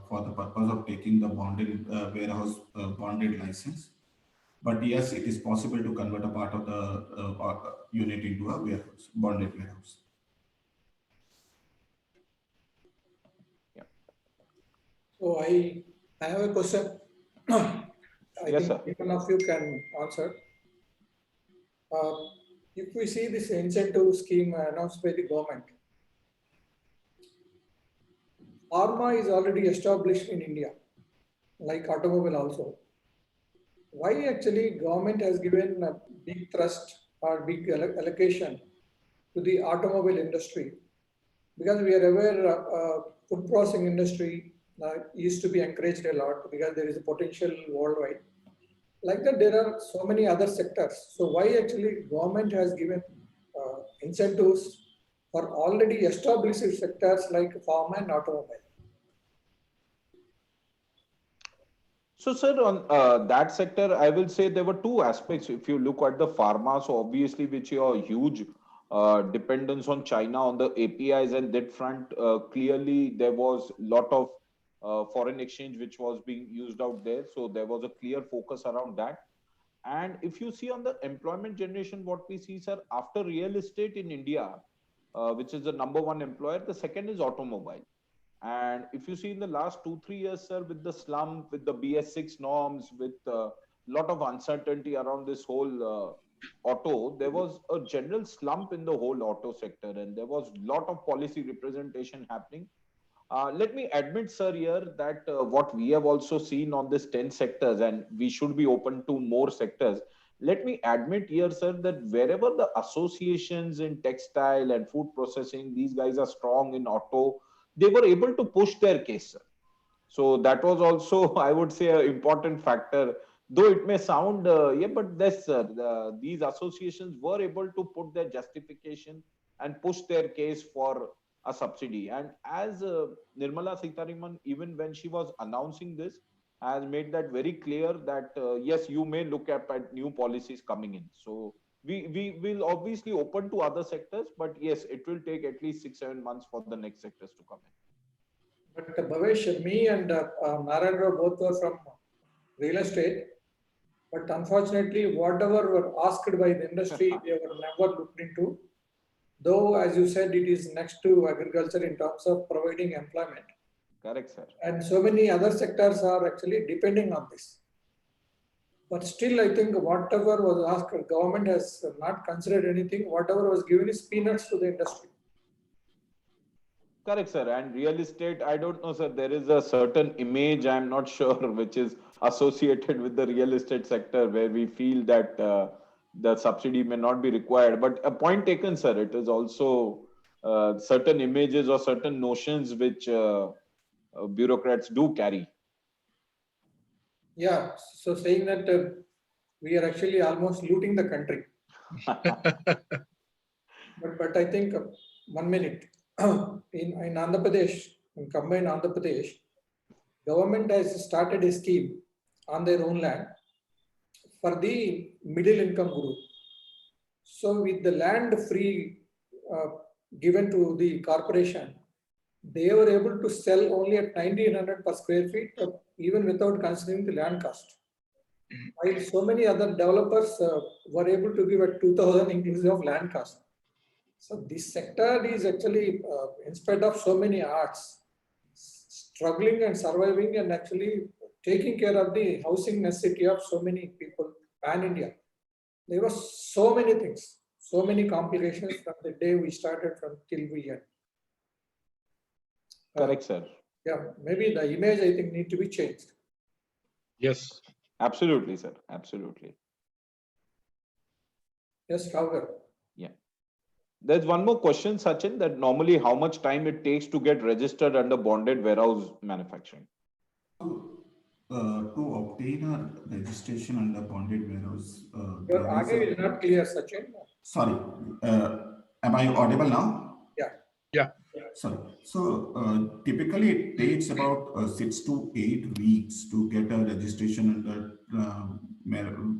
for the purpose of taking the bonded warehouse bonded license. But yes, it is possible to convert a part of the unit into a warehouse, bonded warehouse. Yeah. So I have a question. I think one of you can answer. If we see this incentive scheme announced by the government, pharma is already established in India, like automobile also. Why actually government has given a big thrust or big allocation to the automobile industry? Because we are aware food processing industry used to be encouraged a lot because there is a potential worldwide. Like that, there are so many other sectors. So why actually government has given incentives for already established sectors like pharma and automobile. So, sir, on that sector, I will say there were two aspects. If you look at the pharma, so obviously, which are huge dependence on China on the APIs and that front, clearly there was a lot of foreign exchange which was being used out there. So there was a clear focus around that. And if you see on the employment generation, what we see, sir, after real estate in India, which is the number one employer, the second is automobile. And if you see in the last 2-3 years, sir, with the slump, with the BS6 norms, with a lot of uncertainty around this whole auto, there was a general slump in the whole auto sector, and there was a lot of policy representation happening. Let me admit, sir, here that what we have also seen on this 10 sectors, and we should be open to more sectors. Let me admit here, sir, that wherever the associations in textile and food processing, these guys are strong in auto, they were able to push their case, sir. So that was also, I would say, an important factor. Though it may sound, yeah, but this, these associations were able to put their justification and push their case for a subsidy. And as Nirmala Sitharaman, even when she was announcing this, has made that very clear that yes, you may look at new policies coming in. So we will obviously open to other sectors, but yes, it will take at least 6-7 months for the next sectors to come in. But Bhavesh, me and Narendra both were from real estate. But unfortunately, whatever were asked by the industry, they were never looked into. Though, as you said, it is next to agriculture in terms of providing employment. Correct, sir. And so many other sectors are actually depending on this. But still, I think whatever was asked, government has not considered anything. Whatever was given is peanuts to the industry. Correct, sir. And real estate, I don't know, sir. There is a certain image, I'm not sure, which is associated with the real estate sector where we feel that the subsidy may not be required. But a point taken, sir. It is also certain images or certain notions which bureaucrats do carry. Yeah, so saying that we are actually almost looting the country. But I think 1 minute in Andhra Pradesh, in combined Andhra Pradesh, government has started a scheme on their own land for the middle income group. So with the land free given to the corporation, they were able to sell only at 1900 per square feet, even without considering the land cost. While so many other developers were able to give at 2000 inclusive of land cost. So this sector is actually, in spite of so many arts, struggling and surviving and actually taking care of the housing necessity of so many people pan India. There were so many things, so many complications from the day we started from till we end. Correct, sir. Yeah, maybe the image I think need to be changed. Yes. Absolutely, sir. Absolutely. Yes, Raugar. There's one more question, Sachin, that normally how much time it takes to get registered under bonded warehouse manufacturing? To obtain a registration under bonded warehouse, Your audio is not clear, Sachin. sorry, am I audible now? Yeah. Sorry. So typically it takes about 6 to 8 weeks to get a registration under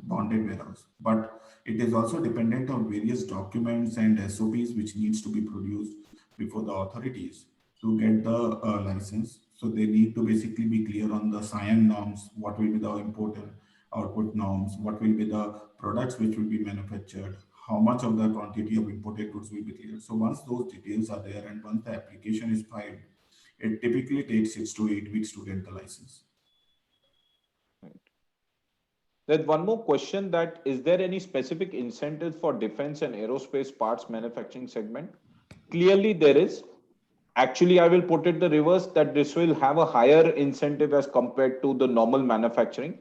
bonded warehouse, but it is also dependent on various documents and SOPs which needs to be produced before the authorities to get the license. So they need to basically be clear on the SIAN norms, what will be the import and output norms, what will be the products which will be manufactured, how much of the quantity of imported goods will be cleared. So once those details are there and once the application is filed, it typically takes 6 to 8 weeks to get the license. Right. There's one more question, that is there any specific incentives for defense and aerospace parts manufacturing segment? Clearly there is. Actually, I will put it the reverse, that this will have a higher incentive as compared to the normal manufacturing.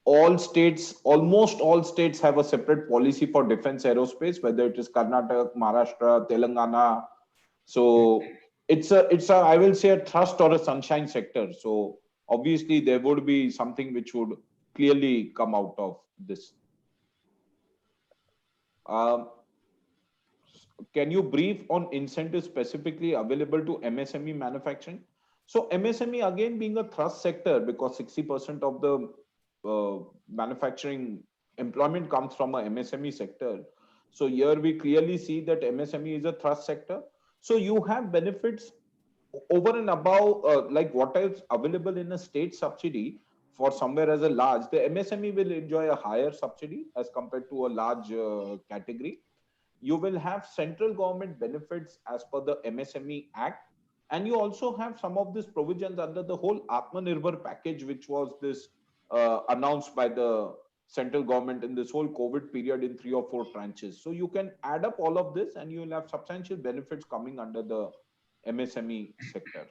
All states, almost all states have a separate policy for defense aerospace, whether it is Karnataka, Maharashtra, Telangana. So it's a, I will say, a thrust or a sunshine sector. So obviously there would be something which would clearly come out of this. can you brief on incentives specifically available to MSME manufacturing? So MSME again being a thrust sector because 60% of the manufacturing employment comes from a MSME sector. So here we clearly see that MSME is a thrust sector. So you have benefits over and above like what is available in a state subsidy for somewhere as a large, the MSME will enjoy a higher subsidy as compared to a large category. You will have central government benefits as per the MSME Act. And you also have some of these provisions under the whole Atmanirbhar package, which was this announced by the central government in this whole COVID period in 3 or 4 tranches. So you can add up all of this and you will have substantial benefits coming under the MSME sector.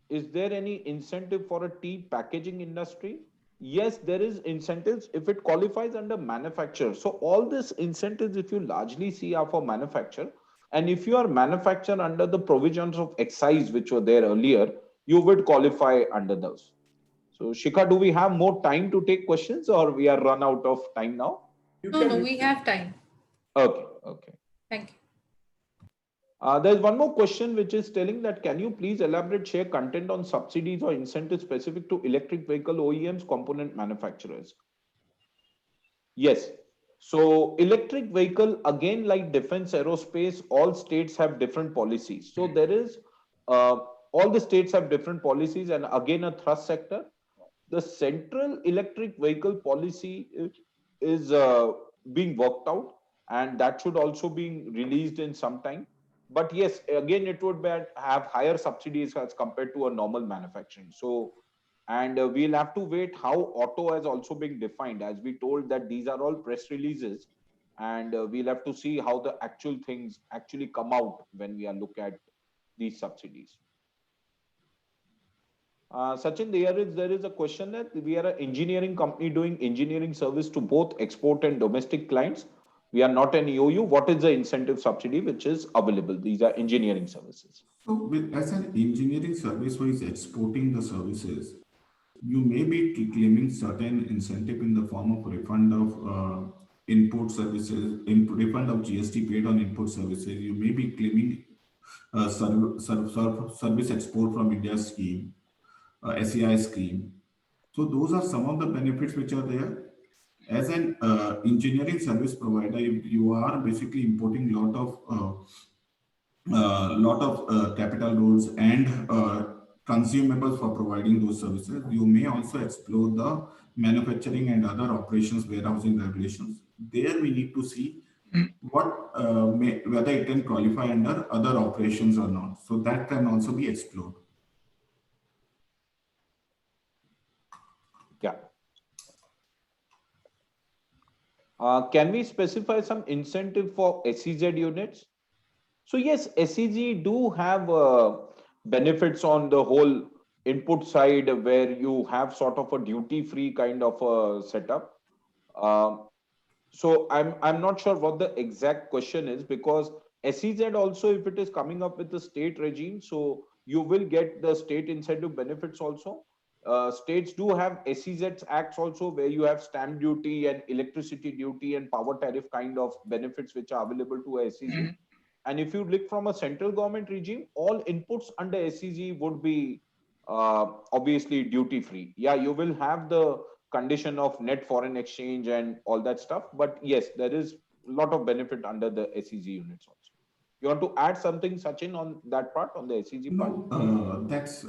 Is there any incentive for a tea packaging industry? Yes, there is incentives if it qualifies under manufacturer. So all these incentives, if you largely see, are for manufacture. And if you are manufactured under the provisions of excise, which were there earlier, you would qualify under those. So Shikha, do we have more time to take questions or we are run out of time now? No, we have time. Okay, okay. Thank you. There's one more question which is telling that can you please elaborate, share content on subsidies or incentives specific to electric vehicle OEMs, component manufacturers? Yes. So electric vehicle, again, like defense, aerospace, all states have different policies. So there is, all the states have different policies and again, a thrust sector. The central electric vehicle policy is being worked out and that should also be released in some time. But yes, again, it would have higher subsidies as compared to a normal manufacturing. So, and we'll have to wait how auto has also been defined. As we told that these are all press releases and we'll have to see how the actual things actually come out when we are look at these subsidies. Sachin, there is a question that we are an engineering company doing engineering service to both export and domestic clients. We are not an EOU. What is the incentive subsidy which is available? These are engineering services. So as an engineering service who is exporting the services, you may be claiming certain incentive in the form of refund of input services, refund of GST paid on input services. You may be claiming service export from India scheme, SEI scheme. So those are some of the benefits which are there. As an engineering service provider, you are basically importing lot of capital goods and consumables for providing those services. You may also explore the manufacturing and other operations warehousing regulations. There we need to see what whether it can qualify under other operations or not. So that can also be explored. Yeah. Can we specify some incentive for SEZ units? So yes, SEZ do have benefits on the whole input side where you have sort of a duty-free kind of a setup. So I'm not sure what the exact question is because SEZ also, if it is coming up with the state regime, so you will get the state incentive benefits also. States do have SEZ acts also where you have stamp duty and electricity duty and power tariff kind of benefits which are available to a SEZ. And if you look from a central government regime, all inputs under SEZ would be obviously duty free. Yeah, you will have the condition of net foreign exchange and all that stuff. But yes, there is a lot of benefit under the SEZ units also. You want to add something, Sachin, on that part, on the SEZ part? No, that's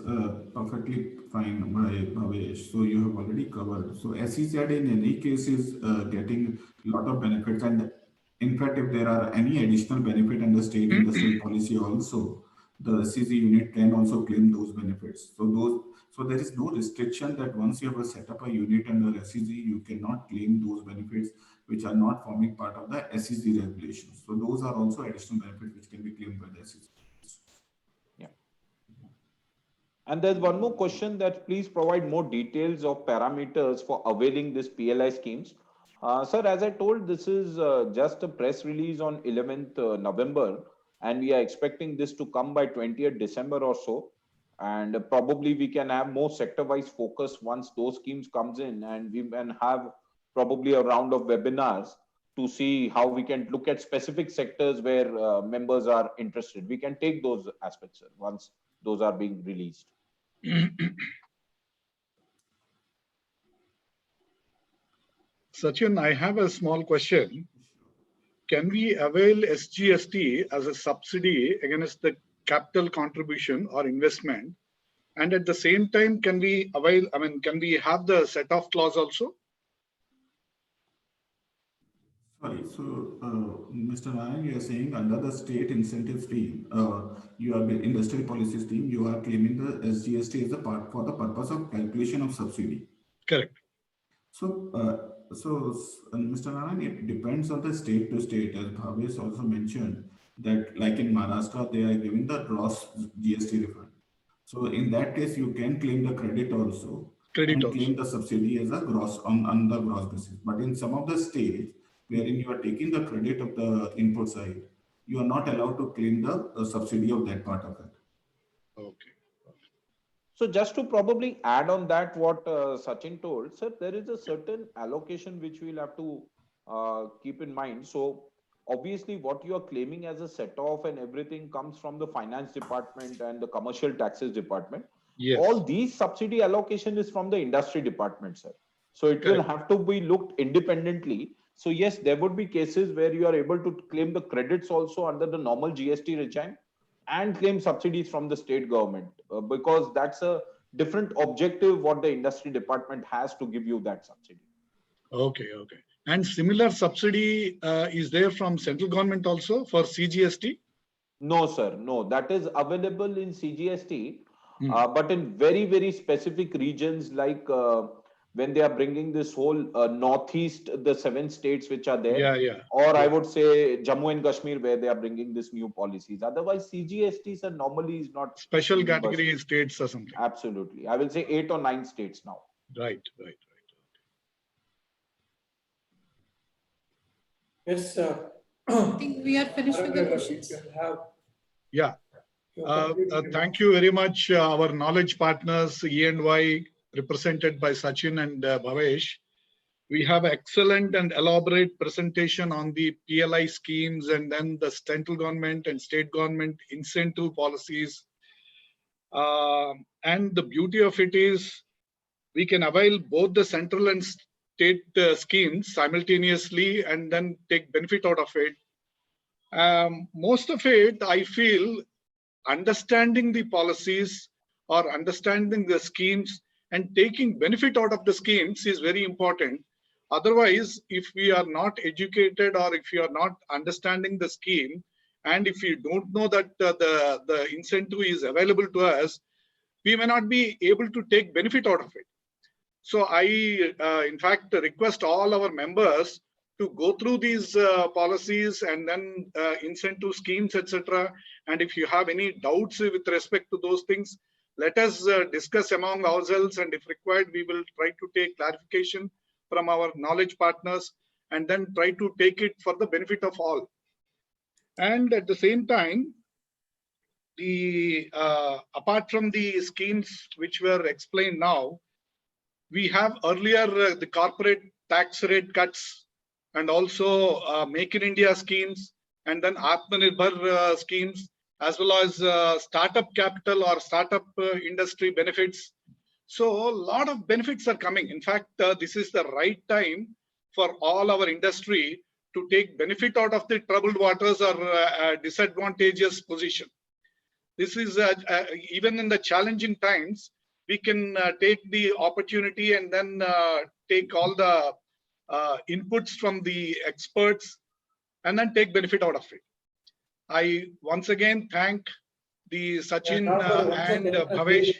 perfectly fine, Bhavesh. So you have already covered. So SEZ in any case is getting a lot of benefits. And in fact, if there are any additional benefit under state industrial policy also, the SEZ unit can also claim those benefits. So there is no restriction that once you have set up a unit under SEZ, you cannot claim those benefits which are not forming part of the SEZ regulations. So those are also additional benefits which can be claimed by the SEZ. Yeah. And there's one more question that please provide more details of parameters for availing this PLI schemes. Sir, as I told, this is just a press release on 11th November, and we are expecting this to come by 20th December or so. And probably we can have more sector-wise focus once those schemes comes in, and we can have probably a round of webinars to see how we can look at specific sectors where members are interested. We can take those aspects, sir, once those are being released. Sachin, I have a small question. Can we avail SGST as a subsidy against the capital contribution or investment? And at the same time, can we avail, can we have the set-off clause also? Sorry, so Mr. Nayan, you are saying under the state incentive scheme, you are industrial policy scheme, you are claiming the SGST as a part for the purpose of calculation of subsidy. Correct. So, Mr. Nayan, it depends on the state to state, as Bhavesh also mentioned, that like in Maharashtra, they are giving the gross GST refund. So in that case, you can claim the credit also. Credit also. Claim the subsidy as a gross on the gross basis. But in some of the states, wherein you are taking the credit of the input side, you are not allowed to claim the subsidy of that part of it. Okay. So just to probably add on that, what Sachin told, sir, there is a certain allocation which we'll have to keep in mind. So obviously what you are claiming as a set-off and everything comes from the finance department and the commercial taxes department. Yes. All these subsidy allocation is from the industry department, sir. So it will have to be looked independently. So yes, there would be cases where you are able to claim the credits also under the normal GST regime and claim subsidies from the state government because that's a different objective what the industry department has to give you that subsidy. Okay, okay. And similar subsidy is there from central government also for CGST? No, sir. No, that is available in CGST, but in very, very specific regions like when they are bringing this whole Northeast, the 7 states which are there, or I would say Jammu and Kashmir where they are bringing this new policies. Otherwise, CGST sir, normally is not special category states or something. Absolutely, I will say 8 or 9 states now. Right, right, right. Yes, sir. I think we are finished with the questions. Yeah. Thank you very much, our knowledge partners, E&Y, represented by Sachin and Bhavesh. We have excellent and elaborate presentation on the PLI schemes and then the central government and state government incentive policies. And the beauty of it is we can avail both the central and state schemes simultaneously and then take benefit out of it. Most of it, I feel, understanding the policies or understanding the schemes and taking benefit out of the schemes is very important. Otherwise, if we are not educated or if you are not understanding the scheme, and if you don't know that the incentive is available to us, we may not be able to take benefit out of it. So I, in fact, request all our members to go through these policies and then incentive schemes, etc. And if you have any doubts with respect to those things, let us discuss among ourselves, and if required, we will try to take clarification from our knowledge partners and then try to take it for the benefit of all. And at the same time, the apart from the schemes which were explained now, we have earlier the corporate tax rate cuts and also Make in India schemes and then Atmanirbhar schemes, as well as startup capital or startup industry benefits. So a lot of benefits are coming. In fact, this is the right time for all our industry to take benefit out of the troubled waters or disadvantageous position. This is even in the challenging times, we can take the opportunity and then take all the inputs from the experts and then take benefit out of it. I once again thank the Sachin and Bhavesh.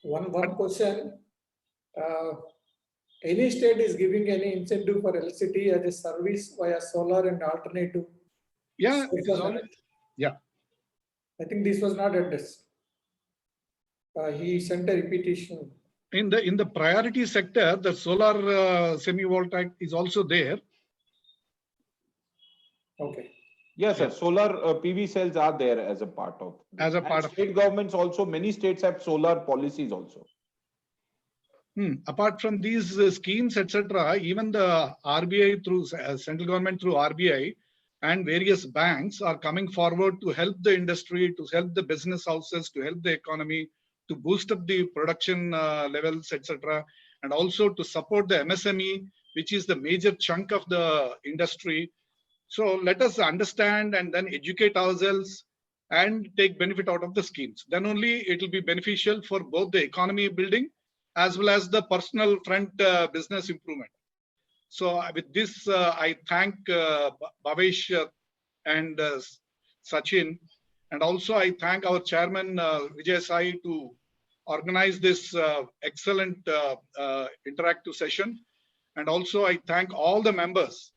One question. Any state is giving any incentive for electricity as a service via solar and alternative? Yeah, it is all. Yeah. I think this was not addressed. He sent a repetition. In the priority sector, the solar semi-voltaic is also there. Okay. Yes, sir. Solar PV cells are there as a part of. As a part of state governments also. Many states have solar policies also. Apart from these schemes, etc., even the RBI through central government through RBI and various banks are coming forward to help the industry, to help the business houses, to help the economy, to boost up the production levels, etc., and also to support the MSME, which is the major chunk of the industry. So let us understand and then educate ourselves and take benefit out of the schemes. Then only it will be beneficial for both the economy building as well as the personal front business improvement. So with this, I thank Bhavesh and Sachin, and also I thank our chairman Vijay Sai to organize this excellent interactive session. And also I thank all the members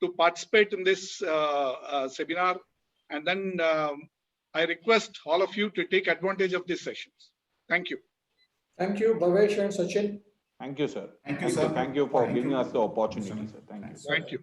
to participate in this seminar. And then I request all of you to take advantage of these sessions. Thank you. Thank you, Bhavesh and Sachin. Thank you, sir. Thank you, sir. Thank you for Thank giving you. us the opportunity, sir. Thank you. Thanks. Thank you.